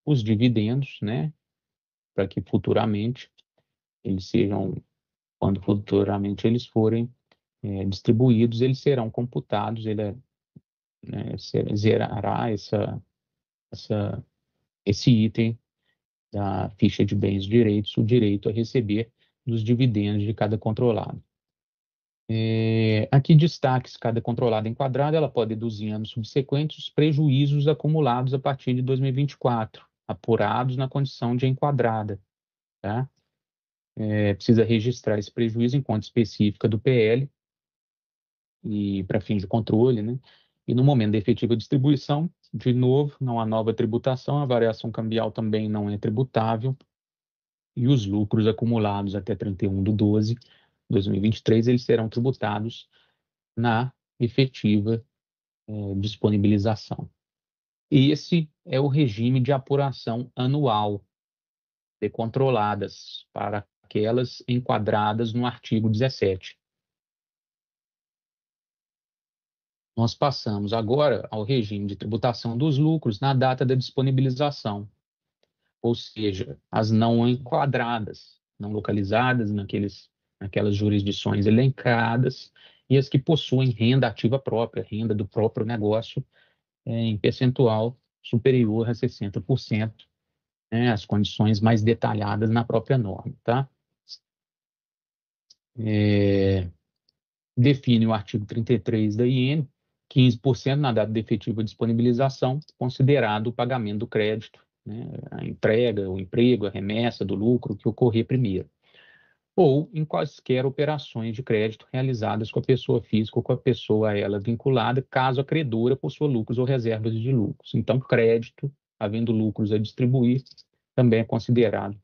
os dividendos, né, para que futuramente eles sejam, quando futuramente eles forem distribuídos, eles serão computados, ele zerará esse item da ficha de bens e direitos, o direito a receber dos dividendos de cada controlado. Aqui destaque-se cada controlada enquadrada, ela pode deduzir em anos subsequentes os prejuízos acumulados a partir de 2024, apurados na condição de enquadrada. Tá? Precisa registrar esse prejuízo em conta específica do PL e para fins de controle, né? E no momento da efetiva distribuição, de novo, não há nova tributação, a variação cambial também não é tributável e os lucros acumulados até 31/12/2023, eles serão tributados na efetiva disponibilização. Esse é o regime de apuração anual de controladas para aquelas enquadradas no artigo 17. Nós passamos agora ao regime de tributação dos lucros na data da disponibilização, ou seja, as não enquadradas, não localizadas naquelas jurisdições elencadas e as que possuem renda ativa própria, renda do próprio negócio, em percentual superior a 60%, né, as condições mais detalhadas na própria norma. Tá? Define o artigo 33 da IN, 15% na data de efetiva disponibilização, considerado o pagamento do crédito, né, a entrega, o emprego, a remessa do lucro que ocorrer primeiro, ou em quaisquer operações de crédito realizadas com a pessoa física ou com a pessoa a ela vinculada, caso a credora possua lucros ou reservas de lucros. Então, crédito, havendo lucros a distribuir, também é considerado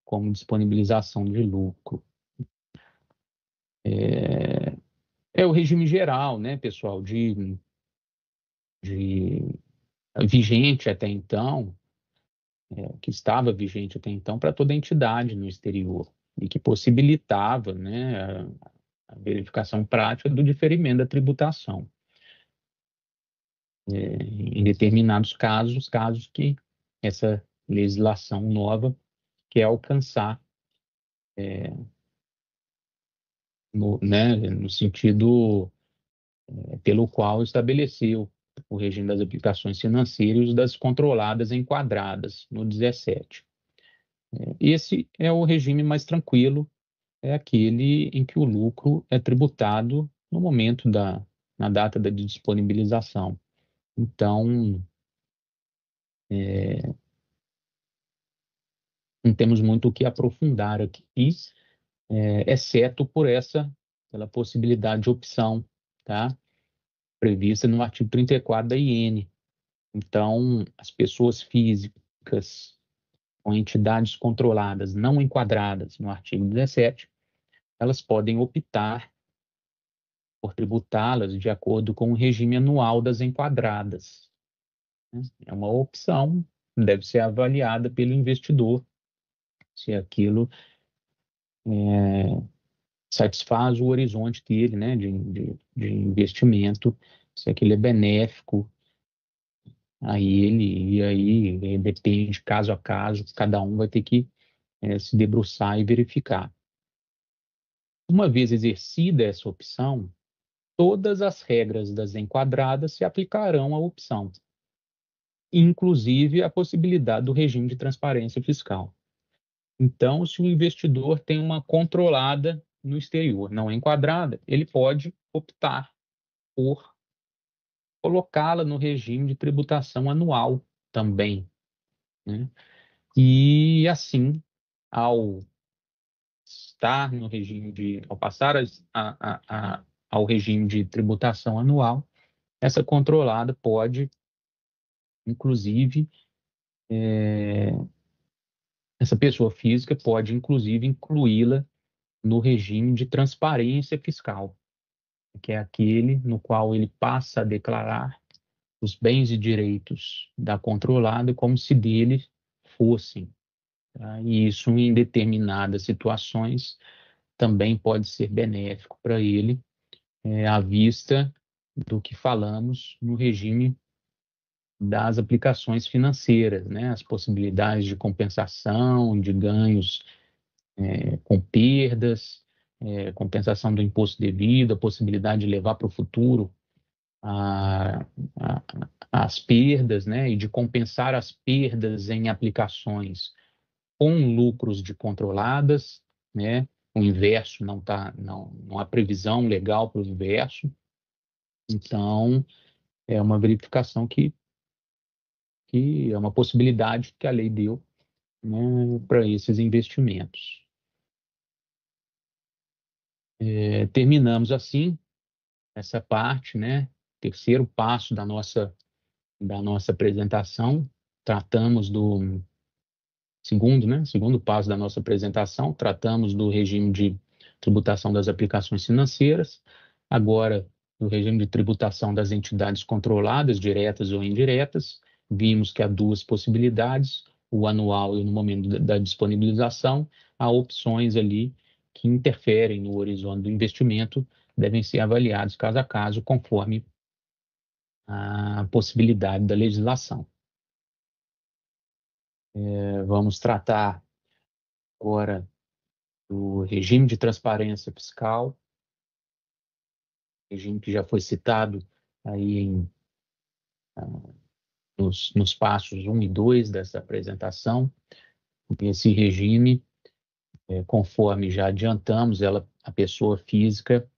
como disponibilização de lucro. É o regime geral, né, pessoal, de vigente até então, que estava vigente até então para toda a entidade no exterior e que possibilitava, né, a verificação prática do diferimento da tributação. Em determinados casos que essa legislação nova quer alcançar no sentido pelo qual estabeleceu o regime das aplicações financeiras e das controladas enquadradas no 17. Esse é o regime mais tranquilo, é aquele em que o lucro é tributado no momento na data da disponibilização. Então, não temos muito o que aprofundar aqui, exceto pela possibilidade de opção, tá? Prevista no artigo 34 da IN. Então, as pessoas físicas com entidades controladas não enquadradas no artigo 17, elas podem optar por tributá-las de acordo com o regime anual das enquadradas. É uma opção, deve ser avaliada pelo investidor, se aquilo satisfaz o horizonte dele, né, de investimento, se aquilo é benéfico a ele, e aí depende caso a caso, cada um vai ter que se debruçar e verificar. Uma vez exercida essa opção, todas as regras das enquadradas se aplicarão à opção, inclusive a possibilidade do regime de transparência fiscal. Então, se o investidor tem uma controlada no exterior, não enquadrada, ele pode optar por colocá-la no regime de tributação anual também, né? E assim, ao estar no regime ao passar ao regime de tributação anual, essa controlada pode, inclusive, essa pessoa física pode, inclusive, incluí-la no regime de transparência fiscal, que é aquele no qual ele passa a declarar os bens e direitos da controlada como se dele fossem, tá? E isso, em determinadas situações, também pode ser benéfico para ele, à vista do que falamos no regime das aplicações financeiras, né? As possibilidades de compensação, de ganhos com perdas, compensação do imposto devido, a possibilidade de levar para o futuro as perdas, né? E de compensar as perdas em aplicações com lucros de controladas, né? O inverso não há previsão legal para o inverso. Então, é uma verificação que é uma possibilidade que a lei deu, né, para esses investimentos. Terminamos assim essa parte, né? Terceiro passo da nossa apresentação. Tratamos do segundo, né? Segundo passo da nossa apresentação, tratamos do regime de tributação das aplicações financeiras. Agora, no regime de tributação das entidades controladas, diretas ou indiretas, vimos que há duas possibilidades, o anual e no momento da disponibilização, há opções ali que interferem no horizonte do investimento, devem ser avaliados caso a caso, conforme a possibilidade da legislação. Vamos tratar agora do regime de transparência fiscal, regime que já foi citado aí nos passos 1 e 2 dessa apresentação. Esse regime, conforme já adiantamos, a pessoa física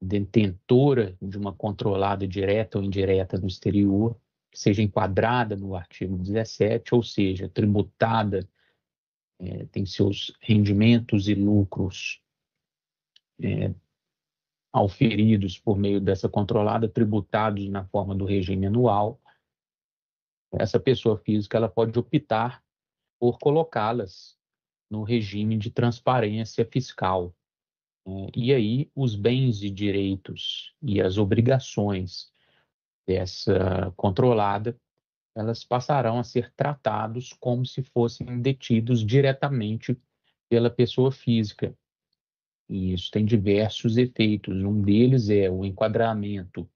detentora de uma controlada direta ou indireta no exterior, que seja enquadrada no artigo 17, ou seja, tributada, tem seus rendimentos e lucros auferidos por meio dessa controlada, tributados na forma do regime anual. Essa pessoa física ela pode optar por colocá-las no regime de transparência fiscal. E aí os bens e direitos e as obrigações dessa controlada, elas passarão a ser tratados como se fossem detidos diretamente pela pessoa física. E isso tem diversos efeitos. Um deles é o enquadramento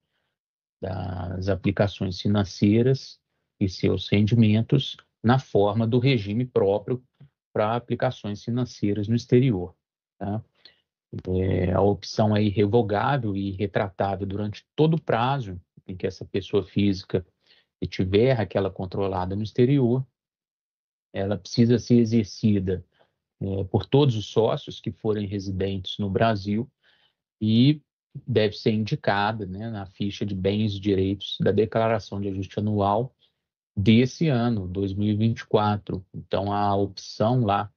das aplicações financeiras e seus rendimentos na forma do regime próprio para aplicações financeiras no exterior, tá? A opção é irrevogável e retratável durante todo o prazo em que essa pessoa física tiver aquela controlada no exterior. Ela precisa ser exercida por todos os sócios que forem residentes no Brasil e deve ser indicada, né, na ficha de bens e direitos da declaração de ajuste anual desse ano, 2024. Então, a opção lá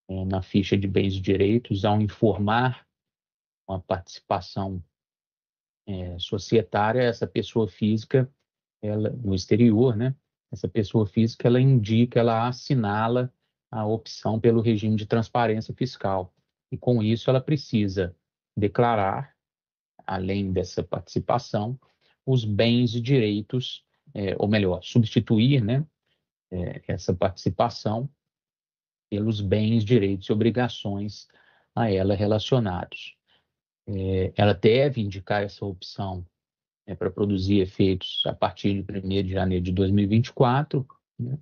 na ficha de bens e direitos, ao informar uma participação societária, essa pessoa física, ela, no exterior, né, essa pessoa física, ela indica, ela assinala a opção pelo regime de transparência fiscal. E com isso ela precisa declarar, além dessa participação, os bens e direitos, ou melhor, substituir, né, essa participação pelos bens, direitos e obrigações a ela relacionados. Ela deve indicar essa opção para produzir efeitos a partir de 1º de janeiro de 2024, né?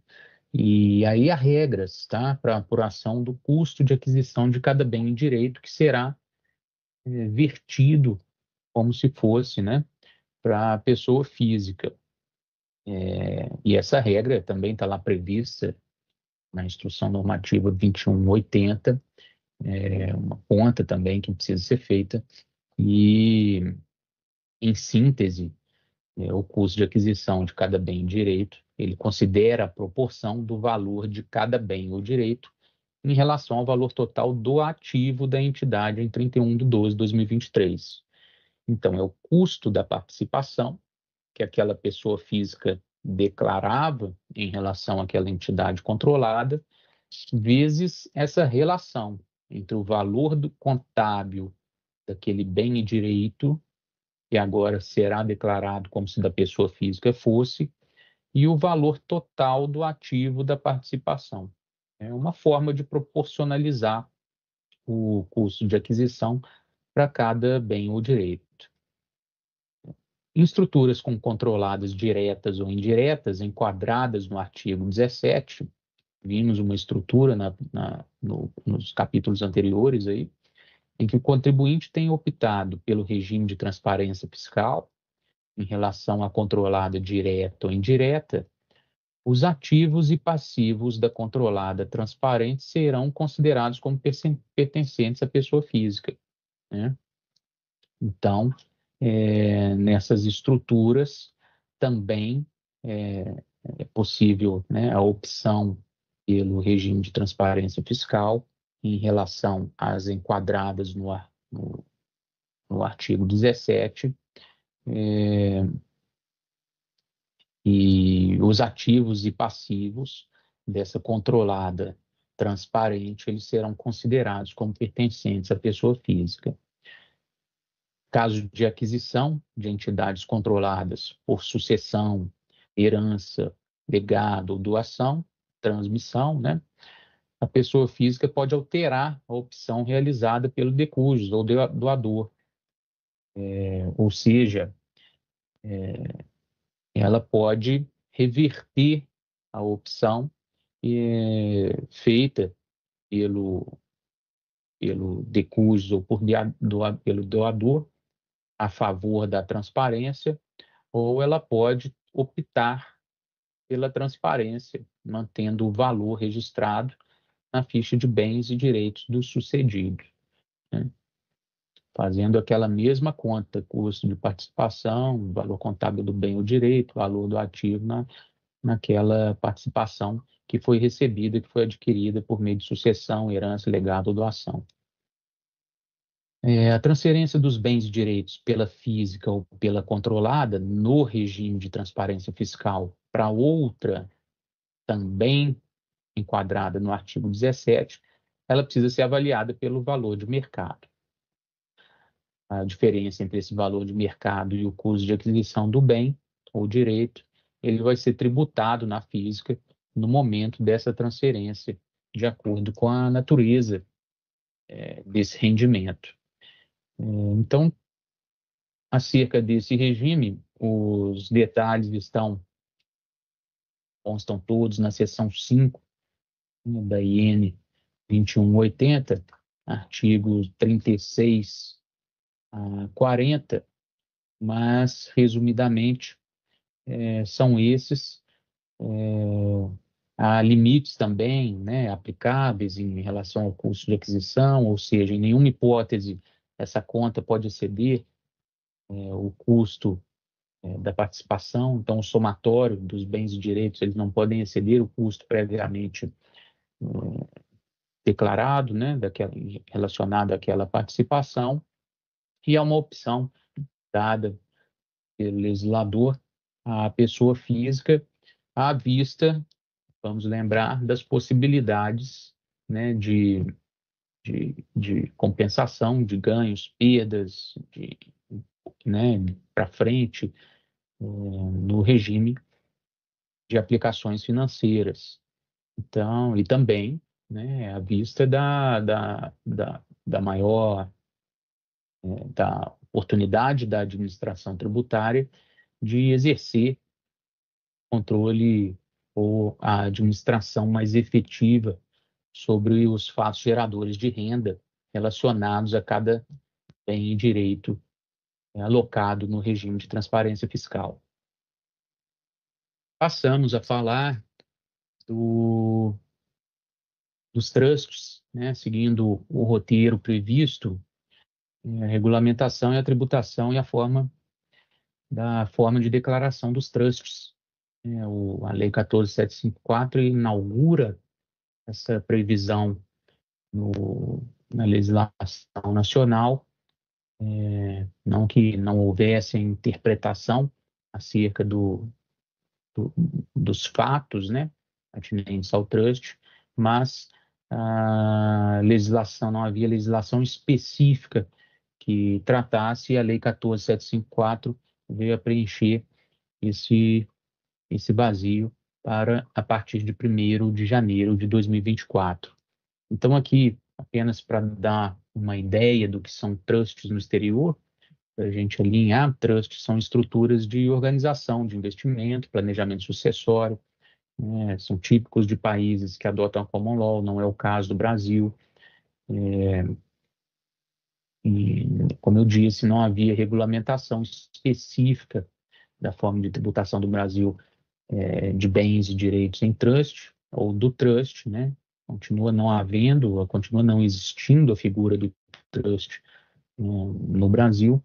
E aí há regras, tá, para apuração do custo de aquisição de cada bem e direito que será vertido como se fosse, né, para a pessoa física. E essa regra também está lá prevista na Instrução Normativa 2180, uma conta também que precisa ser feita. E, em síntese, o custo de aquisição de cada bem e direito, ele considera a proporção do valor de cada bem ou direito em relação ao valor total do ativo da entidade em 31/12/2023. Então, é o custo da participação que aquela pessoa física declarava em relação àquela entidade controlada, vezes essa relação entre o valor contábil daquele bem e direito, que agora será declarado como se da pessoa física fosse, e o valor total do ativo da participação. É uma forma de proporcionalizar o custo de aquisição para cada bem ou direito. Em estruturas com controladas diretas ou indiretas, enquadradas no artigo 17, vimos uma estrutura nos capítulos anteriores aí, em que o contribuinte tem optado pelo regime de transparência fiscal em relação à controlada direta ou indireta. Os ativos e passivos da controlada transparente serão considerados como pertencentes à pessoa física, né? Então, nessas estruturas também é possível, né, a opção pelo regime de transparência fiscal em relação às enquadradas no artigo 17, e os ativos e passivos dessa controlada transparente, eles serão considerados como pertencentes à pessoa física. Caso de aquisição de entidades controladas por sucessão, herança, legado ou doação, transmissão, né? A pessoa física pode alterar a opção realizada pelo decujus ou doador. Ou seja, ela pode reverter a opção feita pelo decujus ou pelo doador a favor da transparência, ou ela pode optar pela transparência, mantendo o valor registrado na ficha de bens e direitos do sucedido, né? Fazendo aquela mesma conta, custo de participação, valor contábil do bem ou direito, valor do ativo naquela participação que foi recebida, que foi adquirida por meio de sucessão, herança, legado ou doação. A transferência dos bens e direitos pela física ou pela controlada no regime de transparência fiscal para outra, também enquadrada no artigo 17, ela precisa ser avaliada pelo valor de mercado. A diferença entre esse valor de mercado e o custo de aquisição do bem ou direito, ele vai ser tributado na física no momento dessa transferência, de acordo com a natureza desse rendimento. Então, acerca desse regime, os detalhes constam todos na seção 5, né, da IN 2180, artigos 36 a 40, mas, resumidamente, são esses. Há limites também, né, aplicáveis em relação ao custo de aquisição, ou seja, em nenhuma hipótese essa conta pode exceder o custo da participação. Então, o somatório dos bens e direitos, eles não podem exceder o custo previamente declarado, né, relacionado àquela participação, e há uma opção dada pelo legislador à pessoa física à vista, vamos lembrar, das possibilidades, né, de compensação de ganhos, perdas, né, para frente, no regime de aplicações financeiras. Então, e também, né, à vista da maior da oportunidade da administração tributária de exercer controle ou a administração mais efetiva sobre os fatos geradores de renda relacionados a cada bem e direito alocado no regime de transparência fiscal. Passamos a falar dos trusts, né, seguindo o roteiro previsto, a regulamentação e a tributação e a forma da forma de declaração dos trusts. A Lei 14.754 inaugura essa previsão na legislação nacional, não que não houvesse interpretação acerca dos fatos, né, atinentes ao trust, mas não havia legislação específica que tratasse, e a Lei 14.754 veio a preencher esse vazio a partir de 1º de janeiro de 2024. Então, aqui, apenas para dar uma ideia do que são trusts no exterior, para a gente alinhar, trusts são estruturas de organização, de investimento, planejamento sucessório, né? São típicos de países que adotam a Common Law, não é o caso do Brasil. E, como eu disse, não havia regulamentação específica da forma de tributação do Brasil de bens e direitos em trust, ou do trust, né? Continua não existindo a figura do trust no Brasil.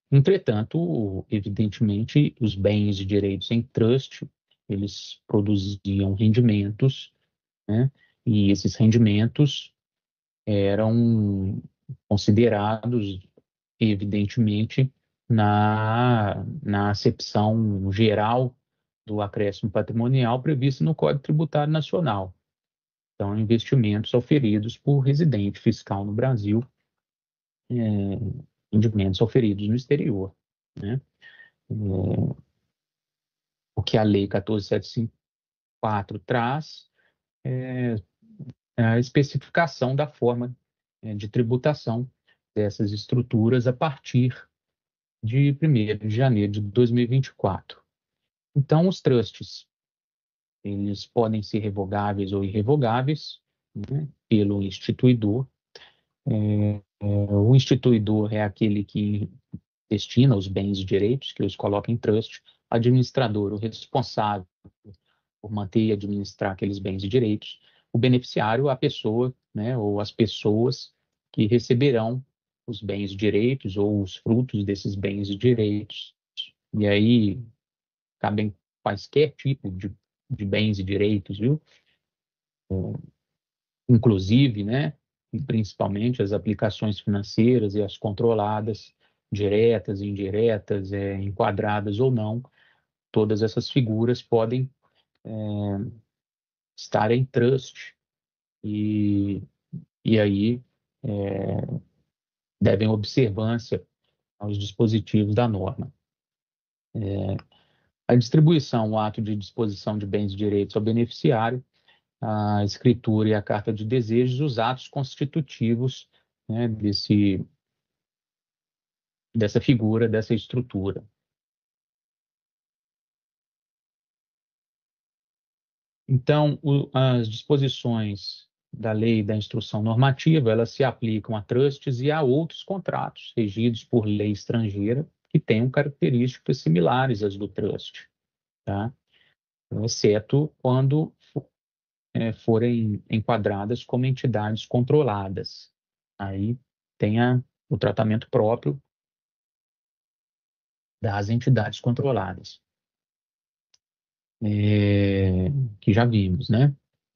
Entretanto, evidentemente, os bens e direitos em trust, eles produziam rendimentos, né? E esses rendimentos eram considerados, evidentemente, na acepção geral do acréscimo patrimonial previsto no Código Tributário Nacional. Então, investimentos oferidos por residente fiscal no Brasil, rendimentos oferidos no exterior, né? O que a Lei 14.754 traz é a especificação da forma de tributação dessas estruturas a partir de 1º de janeiro de 2024. Então, os trusts, eles podem ser revogáveis ou irrevogáveis, né, pelo instituidor. O instituidor é aquele que destina os bens e direitos, que os coloca em trust. O administrador, o responsável por manter e administrar aqueles bens e direitos. O beneficiário, a pessoa, né, ou as pessoas que receberão os bens e direitos ou os frutos desses bens e direitos. E aí cabem quaisquer tipo de bens e direitos, viu? Inclusive, né, e principalmente as aplicações financeiras e as controladas, diretas, indiretas, enquadradas ou não, todas essas figuras podem estar em trust e aí devem observância aos dispositivos da norma. A distribuição, o ato de disposição de bens e direitos ao beneficiário, a escritura e a carta de desejos, os atos constitutivos, né, dessa figura, dessa estrutura. Então, as disposições da lei e da instrução normativa, elas se aplicam a trusts e a outros contratos regidos por lei estrangeira que tenham características similares às do trust, tá? Exceto quando forem enquadradas como entidades controladas. Aí tem o tratamento próprio das entidades controladas, que já vimos, né,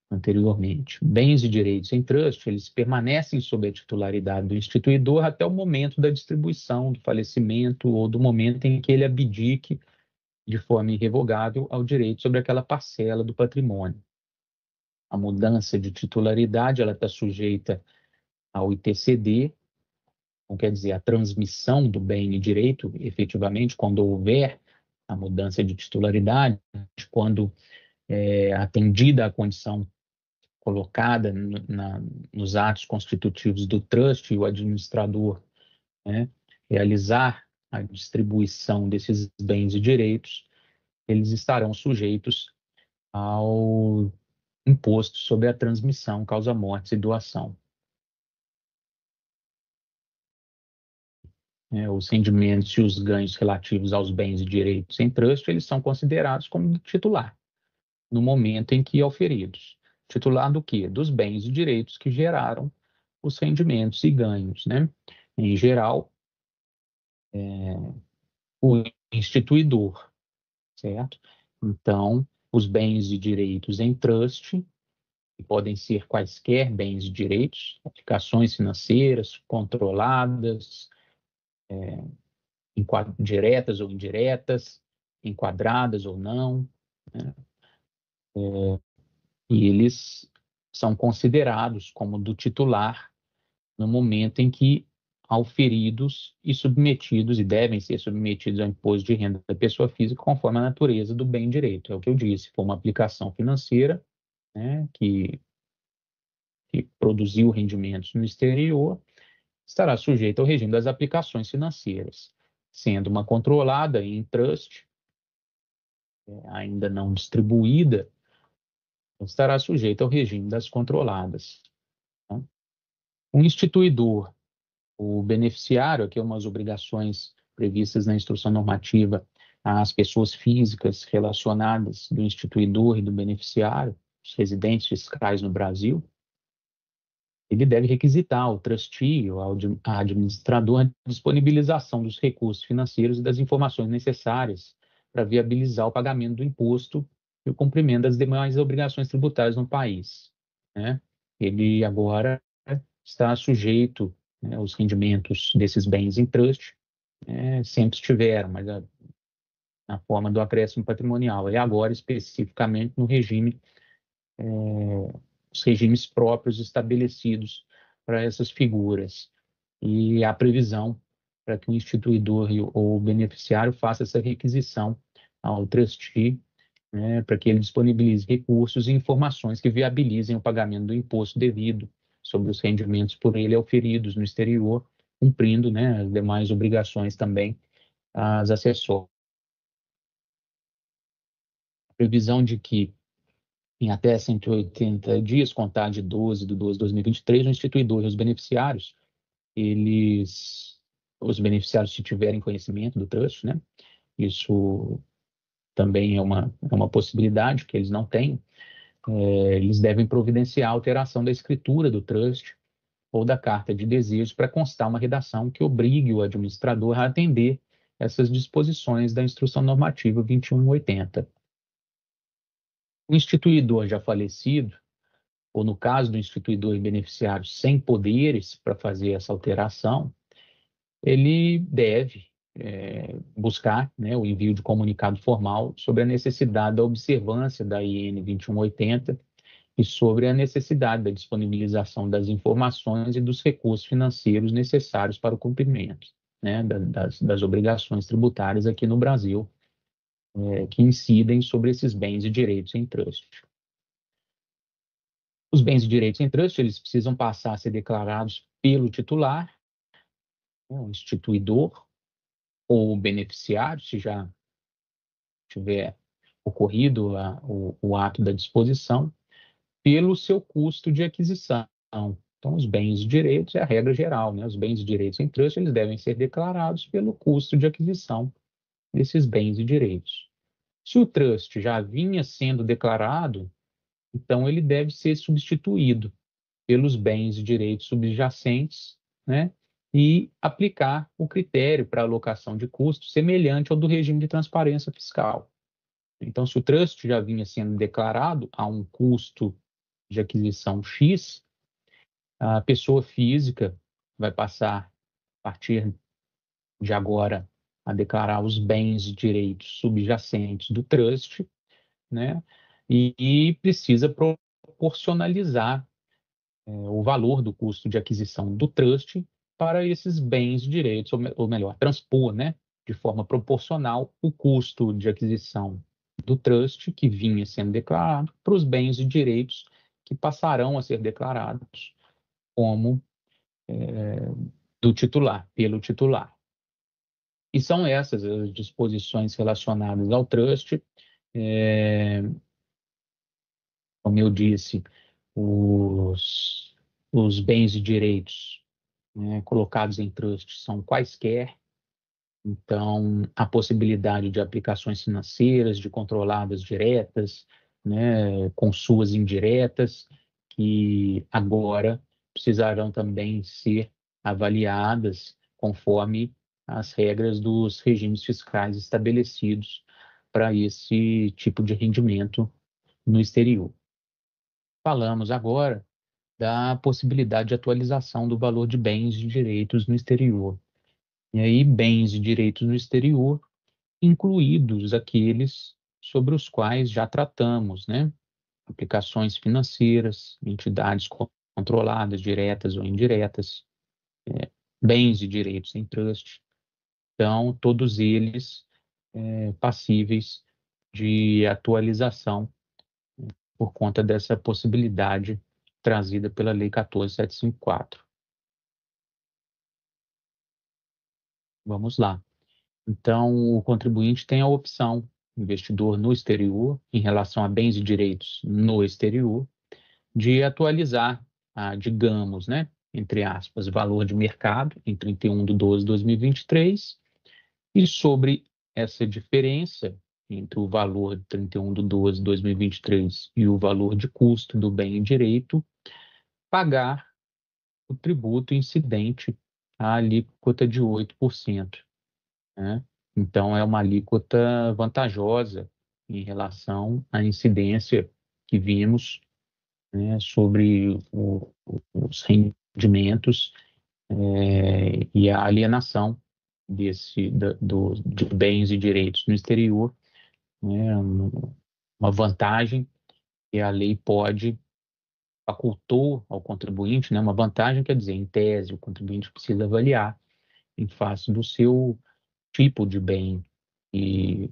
anteriormente. Bens e direitos em trust, eles permanecem sob a titularidade do instituidor até o momento da distribuição, do falecimento ou do momento em que ele abdique de forma irrevogável ao direito sobre aquela parcela do patrimônio. A mudança de titularidade, ela está sujeita ao ITCD, então, quer dizer, a transmissão do bem e direito, efetivamente, quando houver a mudança de titularidade, quando atendida a condição colocada nos atos constitutivos do trust e o administrador, né, realizar a distribuição desses bens e direitos, eles estarão sujeitos ao imposto sobre a transmissão, causa-mortes e doação. Os rendimentos e os ganhos relativos aos bens e direitos em trust, eles são considerados como titular, no momento em que auferidos. Titular do quê? Dos bens e direitos que geraram os rendimentos e ganhos, né? Em geral, o instituidor, certo? Então, os bens e direitos em trust, que podem ser quaisquer bens e direitos, aplicações financeiras controladas, diretas ou indiretas, enquadradas ou não, né? E eles são considerados como do titular no momento em que auferidos e submetidos, e devem ser submetidos ao imposto de renda da pessoa física conforme a natureza do bem direito. É o que eu disse, for uma aplicação financeira, né, que produziu rendimentos no exterior, estará sujeito ao regime das aplicações financeiras, sendo uma controlada em trust, ainda não distribuída, estará sujeita ao regime das controladas. Então, um instituidor, o beneficiário, aqui umas obrigações previstas na instrução normativa às pessoas físicas relacionadas do instituidor e do beneficiário, os residentes fiscais no Brasil, ele deve requisitar ao trustee ou ao administrador a disponibilização dos recursos financeiros e das informações necessárias para viabilizar o pagamento do imposto e o cumprimento das demais obrigações tributárias no país, né? Ele agora está sujeito, né, aos rendimentos desses bens em trust, sempre estiveram, mas na forma do acréscimo patrimonial, e agora especificamente no regime, os regimes próprios estabelecidos para essas figuras. E há previsão para que o instituidor ou o beneficiário faça essa requisição ao trustee, né, para que ele disponibilize recursos e informações que viabilizem o pagamento do imposto devido sobre os rendimentos por ele auferidos no exterior, cumprindo, né, as demais obrigações também às acessórias. A previsão de que em até 180 dias, contar de 12/12/2023, o instituidor e os beneficiários, os beneficiários se tiverem conhecimento do trust, né, isso também é uma possibilidade que eles não têm, eles devem providenciar a alteração da escritura do trust ou da carta de desejos para constar uma redação que obrigue o administrador a atender essas disposições da Instrução Normativa 2180. O instituidor já falecido, ou no caso do instituidor e beneficiário sem poderes para fazer essa alteração, ele deve buscar, né, o envio de comunicado formal sobre a necessidade da observância da IN 2180 e sobre a necessidade da disponibilização das informações e dos recursos financeiros necessários para o cumprimento, né, das obrigações tributárias aqui no Brasil, que incidem sobre esses bens e direitos em trust. Os bens e direitos em trust, eles precisam passar a ser declarados pelo titular, né, o instituidor ou o beneficiário, se já tiver ocorrido o ato da disposição, pelo seu custo de aquisição. Então, os bens e direitos é a regra geral, né? Os bens e direitos em trust, eles devem ser declarados pelo custo de aquisição desses bens e direitos. Se o trust já vinha sendo declarado, então ele deve ser substituído pelos bens e direitos subjacentes, né? E aplicar o critério para alocação de custos semelhante ao do regime de transparência fiscal. Então, se o trust já vinha sendo declarado a um custo de aquisição X, a pessoa física vai passar, a partir de agora, a declarar os bens e direitos subjacentes do trust, né? E precisa proporcionalizar o valor do custo de aquisição do trust para esses bens e direitos, ou melhor, transpor, né, de forma proporcional o custo de aquisição do trust que vinha sendo declarado para os bens e direitos que passarão a ser declarados como do titular, pelo titular. E são essas as disposições relacionadas ao trust. Como eu disse, os bens e direitos, né, colocados em trust são quaisquer. Então, a possibilidade de aplicações financeiras, de controladas diretas, né, com suas indiretas, que agora precisarão também ser avaliadas conforme as regras dos regimes fiscais estabelecidos para esse tipo de rendimento no exterior. Falamos agora da possibilidade de atualização do valor de bens e direitos no exterior. E aí, bens e direitos no exterior, incluídos aqueles sobre os quais já tratamos, né? Aplicações financeiras, entidades controladas, diretas ou indiretas, bens e direitos em trust. Então, todos eles passíveis de atualização por conta dessa possibilidade trazida pela Lei 14.754. Vamos lá. Então, o contribuinte tem a opção, investidor no exterior, em relação a bens e direitos no exterior, de atualizar, digamos, né, entre aspas, valor de mercado em 31/12/2023, e sobre essa diferença entre o valor de 31/12/2023 e o valor de custo do bem e direito, pagar o tributo incidente à alíquota de 8%, né? Então, é uma alíquota vantajosa em relação à incidência que vimos, né, sobre os rendimentos e a alienação de bens e direitos no exterior, né, uma vantagem que a lei facultou ao contribuinte, né, uma vantagem quer dizer, em tese, o contribuinte precisa avaliar em face do seu tipo de bem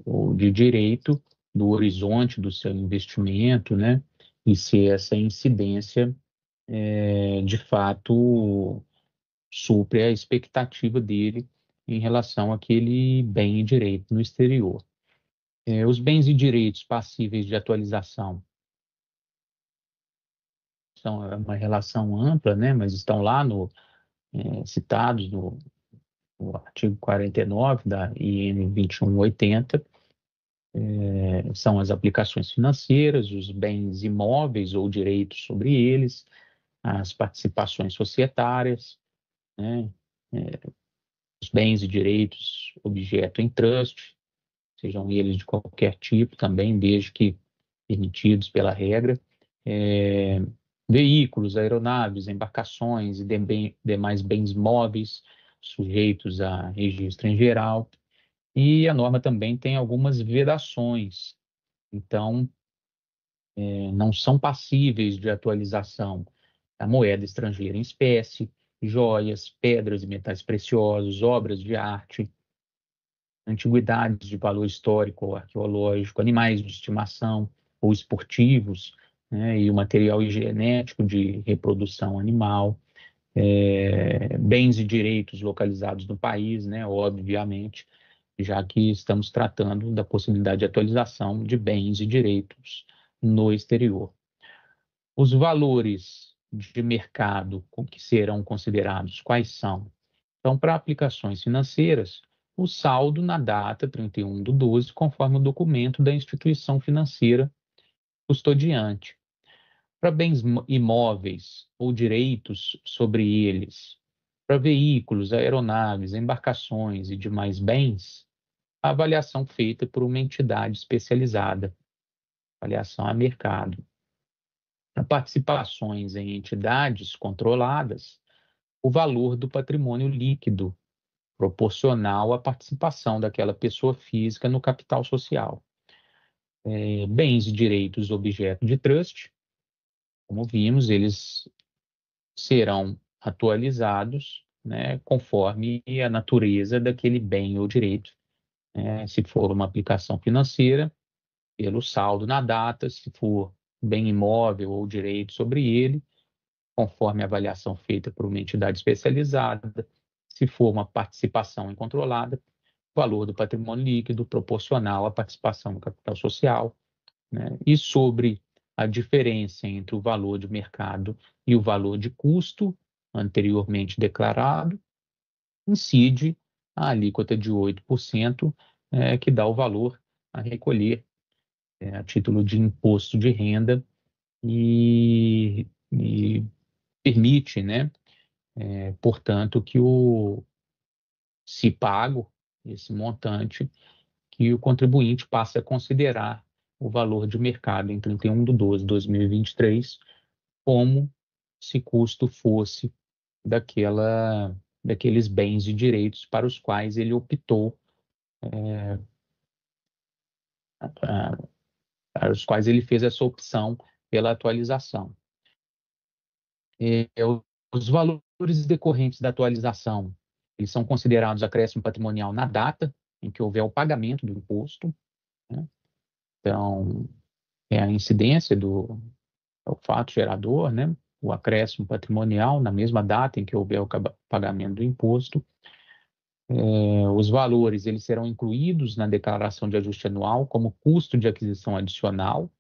ou de direito, do horizonte do seu investimento, né, e se essa incidência de fato supre a expectativa dele em relação àquele bem e direito no exterior. Os bens e direitos passíveis de atualização são uma relação ampla, né, mas estão lá citados no artigo 49 da IN 2180, são as aplicações financeiras, os bens imóveis ou direitos sobre eles, as participações societárias, né, os bens e direitos objeto em trust, sejam eles de qualquer tipo também, desde que permitidos pela regra, veículos, aeronaves, embarcações e demais bens móveis sujeitos a registro em geral. E a norma também tem algumas vedações, então não são passíveis de atualização a moeda estrangeira em espécie, joias, pedras e metais preciosos, obras de arte, antiguidades de valor histórico ou arqueológico, animais de estimação ou esportivos, né, e o material genético de reprodução animal, bens e direitos localizados no país, né, obviamente, já que estamos tratando da possibilidade de atualização de bens e direitos no exterior. Os valores de mercado que serão considerados quais são? Então, para aplicações financeiras, o saldo na data 31/12, conforme o documento da instituição financeira custodiante. Para bens imóveis ou direitos sobre eles, para veículos, aeronaves, embarcações e demais bens, a avaliação feita por uma entidade especializada, avaliação a mercado. Para participações em entidades controladas, o valor do patrimônio líquido, proporcional à participação daquela pessoa física no capital social. Bens e direitos objeto de trust, como vimos, eles serão atualizados, né, conforme a natureza daquele bem ou direito. Se for uma aplicação financeira, pelo saldo na data, se for bem imóvel ou direito sobre ele, conforme a avaliação feita por uma entidade especializada, se for uma participação incontrolada, o valor do patrimônio líquido proporcional à participação no capital social, né? E sobre a diferença entre o valor de mercado e o valor de custo anteriormente declarado, incide a alíquota de 8%, que dá o valor a recolher a título de imposto de renda e permite, né, portanto, que o se pago esse montante, que o contribuinte passe a considerar o valor de mercado em 31/12/2023 como se custo fosse daqueles bens e direitos para os quais ele optou, para os quais ele fez essa opção pela atualização. Os valores decorrentes da atualização, eles são considerados acréscimo patrimonial na data em que houver o pagamento do imposto, né? Então, é a incidência é o fato gerador, né? O acréscimo patrimonial na mesma data em que houver o pagamento do imposto. Os valores eles serão incluídos na declaração de ajuste anual como custo de aquisição adicional,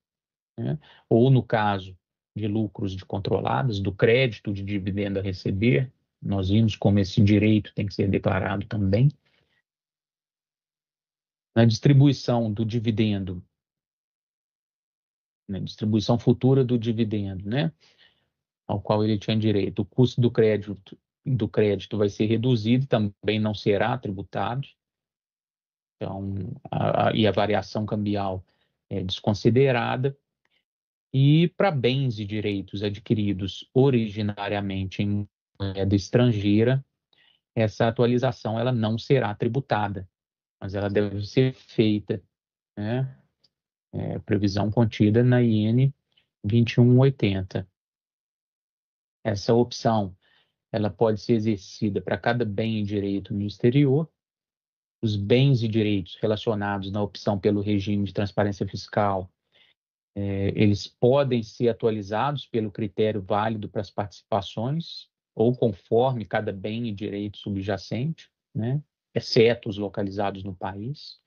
né? Ou no caso de lucros de controladas, do crédito de dividendo a receber, nós vimos como esse direito tem que ser declarado também. Na distribuição do dividendo, na distribuição futura do dividendo, né, ao qual ele tinha direito, o custo do crédito vai ser reduzido, também não será tributado. Então, a variação cambial é desconsiderada. E para bens e direitos adquiridos originariamente em moeda estrangeira, essa atualização ela não será tributada, mas ela deve ser feita, né? Previsão contida na IN 2180. Essa opção ela pode ser exercida para cada bem e direito no exterior. Os bens e direitos relacionados na opção pelo regime de transparência fiscal, eles podem ser atualizados pelo critério válido para as participações, ou conforme cada bem e direito subjacente, né? Exceto os localizados no país.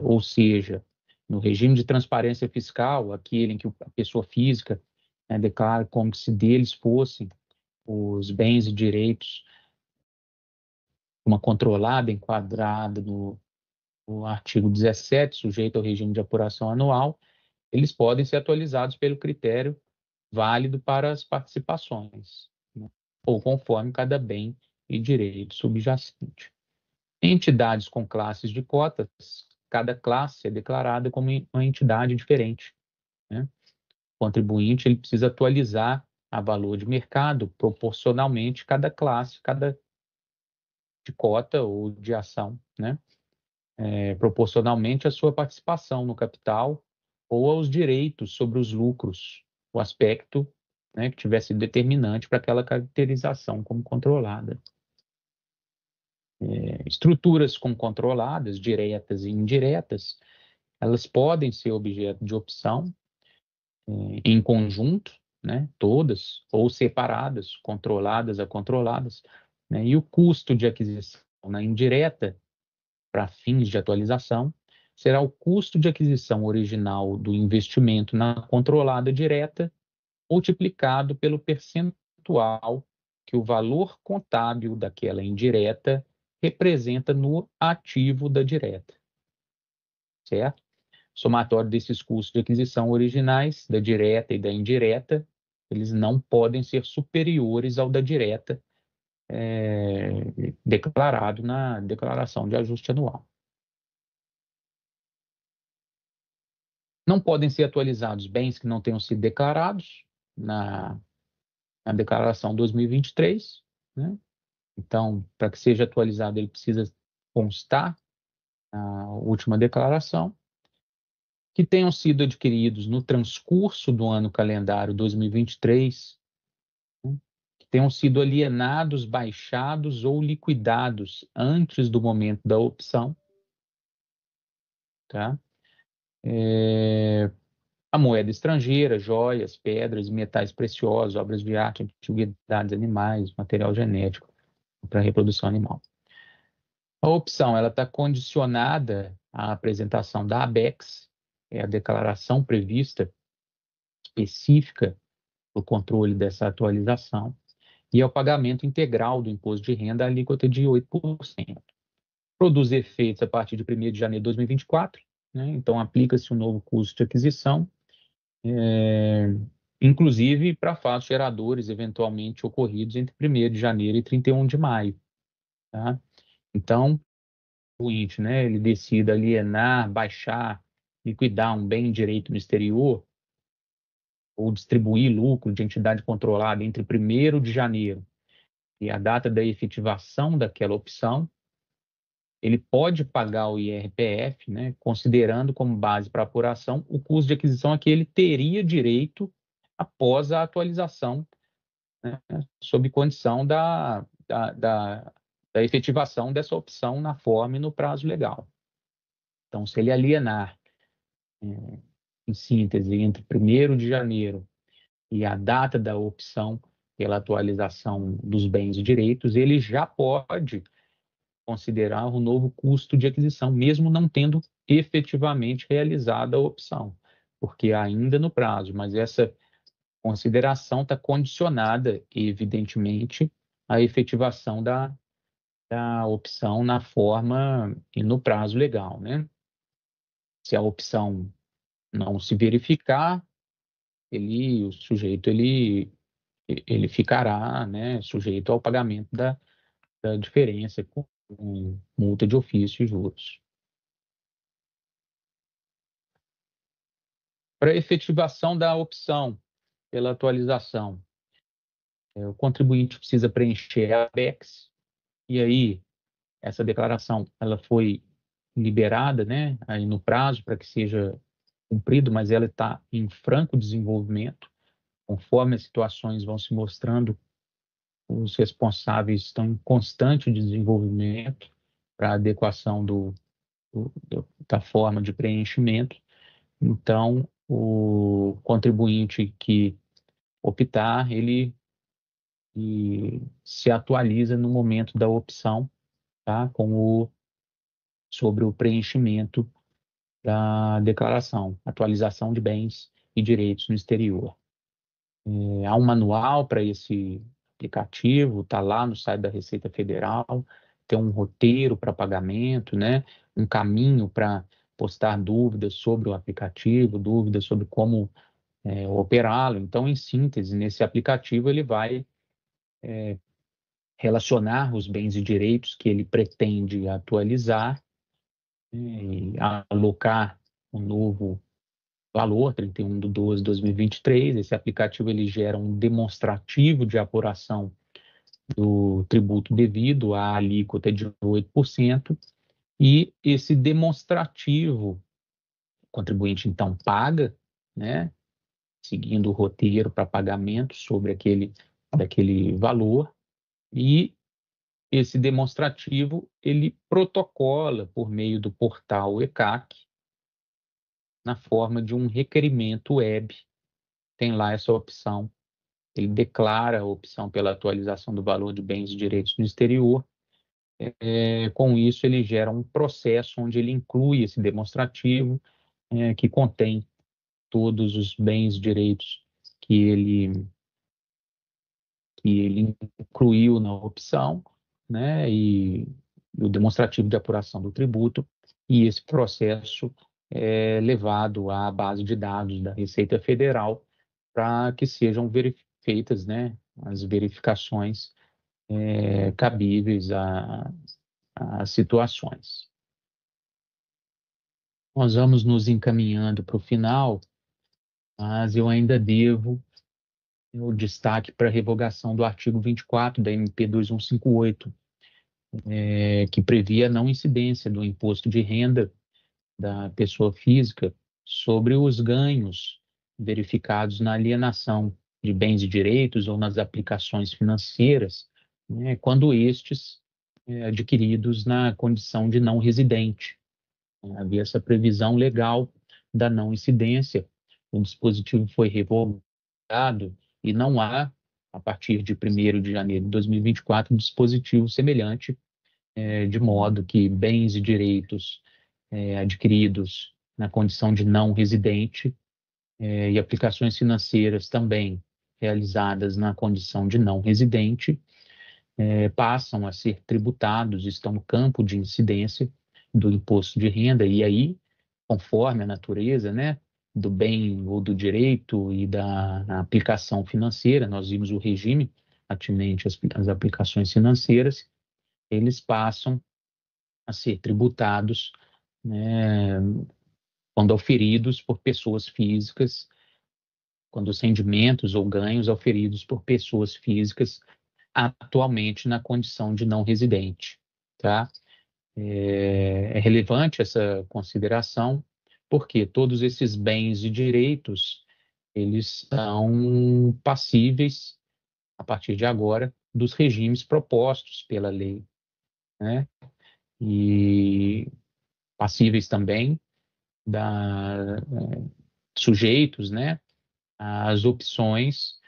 Ou seja, no regime de transparência fiscal, aquele em que a pessoa física, né, declara como se deles fossem os bens e direitos, uma controlada enquadrada no artigo 17, sujeito ao regime de apuração anual, eles podem ser atualizados pelo critério válido para as participações, né? Ou conforme cada bem e direito subjacente. Em entidades com classes de cotas, cada classe é declarada como uma entidade diferente, né? O contribuinte ele precisa atualizar a valor de mercado proporcionalmente cada classe, cada de cota ou de ação, né? Proporcionalmente à sua participação no capital ou aos direitos sobre os lucros, o aspecto, né, que tivesse determinante para aquela caracterização como controlada. Estruturas como controladas, diretas e indiretas, elas podem ser objeto de opção em conjunto, né, todas, ou separadas, controladas a controladas, né, e o custo de aquisição na indireta, para fins de atualização, será o custo de aquisição original do investimento na controlada direta, multiplicado pelo percentual que o valor contábil daquela indireta representa no ativo da direta, certo? Somatório desses custos de aquisição originais, da direta e da indireta, eles não podem ser superiores ao da direta, declarado na declaração de ajuste anual. Não podem ser atualizados bens que não tenham sido declarados na declaração 2023, né? Então, para que seja atualizado, ele precisa constar na última declaração, que tenham sido adquiridos no transcurso do ano calendário 2023, né? Que tenham sido alienados, baixados ou liquidados antes do momento da opção, tá? A moeda estrangeira, joias, pedras e metais preciosos, obras de arte, antiguidades animais, material genético para reprodução animal. A opção ela está condicionada à apresentação da ABEX, é a declaração prevista específica para o controle dessa atualização, e ao pagamento integral do imposto de renda à alíquota de 8%. Produz efeitos a partir de 1º de janeiro de 2024, né? Então aplica-se um novo custo de aquisição, inclusive para fatos geradores eventualmente ocorridos entre 1º de janeiro e 31 de maio. Tá? Então, o contribuinte, né, ele decida alienar, baixar, liquidar um bem direito no exterior ou distribuir lucro de entidade controlada entre 1º de janeiro e a data da efetivação daquela opção, ele pode pagar o IRPF, né, considerando como base para apuração o custo de aquisição a que ele teria direito após a atualização, né, sob condição da efetivação dessa opção na forma e no prazo legal. Então, se ele alienar, em síntese, entre 1º de janeiro e a data da opção pela atualização dos bens e direitos, ele já pode considerar o novo custo de aquisição, mesmo não tendo efetivamente realizado a opção, porque ainda no prazo, mas essa consideração está condicionada, evidentemente, à efetivação da opção na forma e no prazo legal, né? Se a opção não se verificar, o sujeito ele ficará, né, sujeito ao pagamento da diferença com multa de ofício e juros. Para efetivação da opção pela atualização, o contribuinte precisa preencher a ABEX, e aí essa declaração ela foi liberada, né, aí no prazo para que seja cumprido, mas ela está em franco desenvolvimento. Conforme as situações vão se mostrando, os responsáveis estão em constante desenvolvimento para a adequação da forma de preenchimento. Então, o contribuinte que optar, ele se atualiza no momento da opção, tá? Sobre o preenchimento da declaração, atualização de bens e direitos no exterior. Há um manual para esse aplicativo, está lá no site da Receita Federal, tem um roteiro para pagamento, né? Um caminho para postar dúvidas sobre o aplicativo, dúvidas sobre como operá-lo. Então, em síntese, nesse aplicativo ele vai relacionar os bens e direitos que ele pretende atualizar, e alocar um novo valor, 31/12/2023. Esse aplicativo ele gera um demonstrativo de apuração do tributo devido à alíquota de 8%, e esse demonstrativo, o contribuinte então paga, né, seguindo o roteiro para pagamento sobre daquele valor, e esse demonstrativo ele protocola por meio do portal ECAC na forma de um requerimento web. Tem lá essa opção. Ele declara a opção pela atualização do valor de bens e direitos no exterior. Com isso, ele gera um processo onde ele inclui esse demonstrativo, que contém todos os bens e direitos que ele incluiu na opção, né, e o demonstrativo de apuração do tributo, e esse processo é levado à base de dados da Receita Federal para que sejam feitas, né, as verificações cabíveis às situações. Nós vamos nos encaminhando para o final, mas eu ainda devo o destaque para a revogação do artigo 24 da MP 2158, que previa a não incidência do imposto de renda da pessoa física sobre os ganhos verificados na alienação de bens e direitos ou nas aplicações financeiras, né, quando estes adquiridos na condição de não residente. Havia essa previsão legal da não incidência, o dispositivo foi revogado e não há, a partir de 1º de janeiro de 2024, um dispositivo semelhante, de modo que bens e direitos adquiridos na condição de não residente e aplicações financeiras também realizadas na condição de não residente passam a ser tributados, estão no campo de incidência do imposto de renda, e aí, conforme a natureza, né, do bem ou do direito e da aplicação financeira, nós vimos o regime atinente às aplicações financeiras, eles passam a ser tributados, né, quando auferidos por pessoas físicas, quando os rendimentos ou ganhos auferidos por pessoas físicas atualmente na condição de não residente, tá? É relevante essa consideração, porque todos esses bens e direitos, eles são passíveis, a partir de agora, dos regimes propostos pela lei, né? E passíveis também sujeitos, né, às opções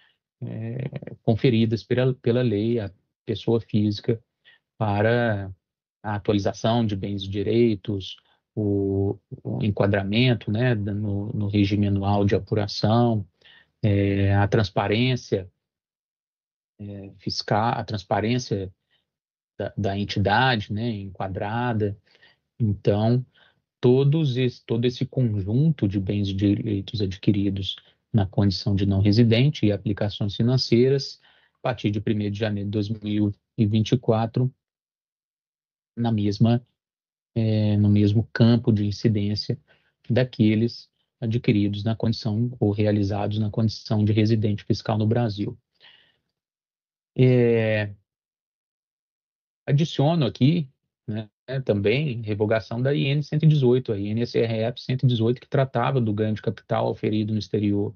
conferidas pela lei à pessoa física para a atualização de bens e direitos, o enquadramento, né, no regime anual de apuração, a transparência fiscal, a transparência da entidade, né, enquadrada. Então, todo esse conjunto de bens e direitos adquiridos na condição de não residente e aplicações financeiras, a partir de 1º de janeiro de 2024, no mesmo campo de incidência daqueles adquiridos na condição ou realizados na condição de residente fiscal no Brasil. Adiciono aqui, né, também revogação da IN 118, a INSRF 118, que tratava do ganho de capital auferido no exterior,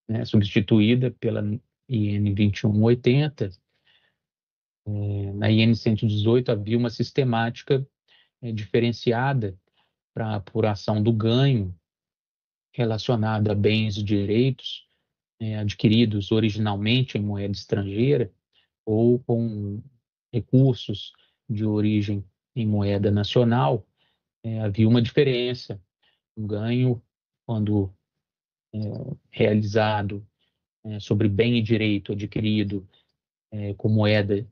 né, substituída pela IN 2180. Na IN 118 havia uma sistemática diferenciada para a apuração do ganho relacionado a bens e direitos adquiridos originalmente em moeda estrangeira ou com recursos de origem em moeda nacional. Havia uma diferença. Um ganho, quando realizado sobre bem e direito adquirido com moeda,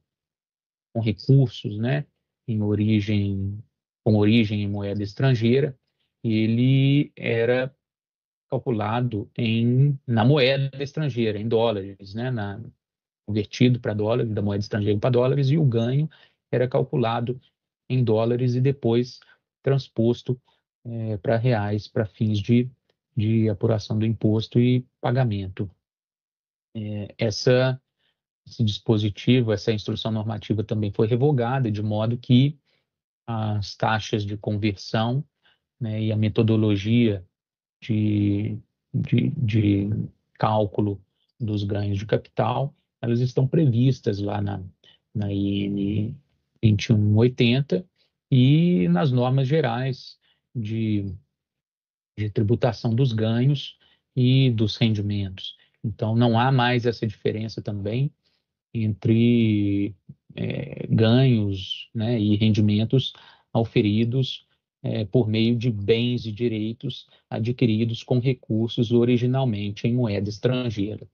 com recursos, né, com origem em moeda estrangeira, ele era calculado na moeda estrangeira, em dólares, né, convertido para dólares, da moeda estrangeira para dólares, e o ganho era calculado em dólares e depois transposto para reais, para fins de apuração do imposto e pagamento. Esse dispositivo, essa instrução normativa também foi revogada, de modo que as taxas de conversão, né, e a metodologia de cálculo dos ganhos de capital, elas estão previstas lá na IN 2180 e nas normas gerais de tributação dos ganhos e dos rendimentos. Então, não há mais essa diferença também entre ganhos, né, e rendimentos auferidos por meio de bens e direitos adquiridos com recursos originalmente em moeda estrangeira.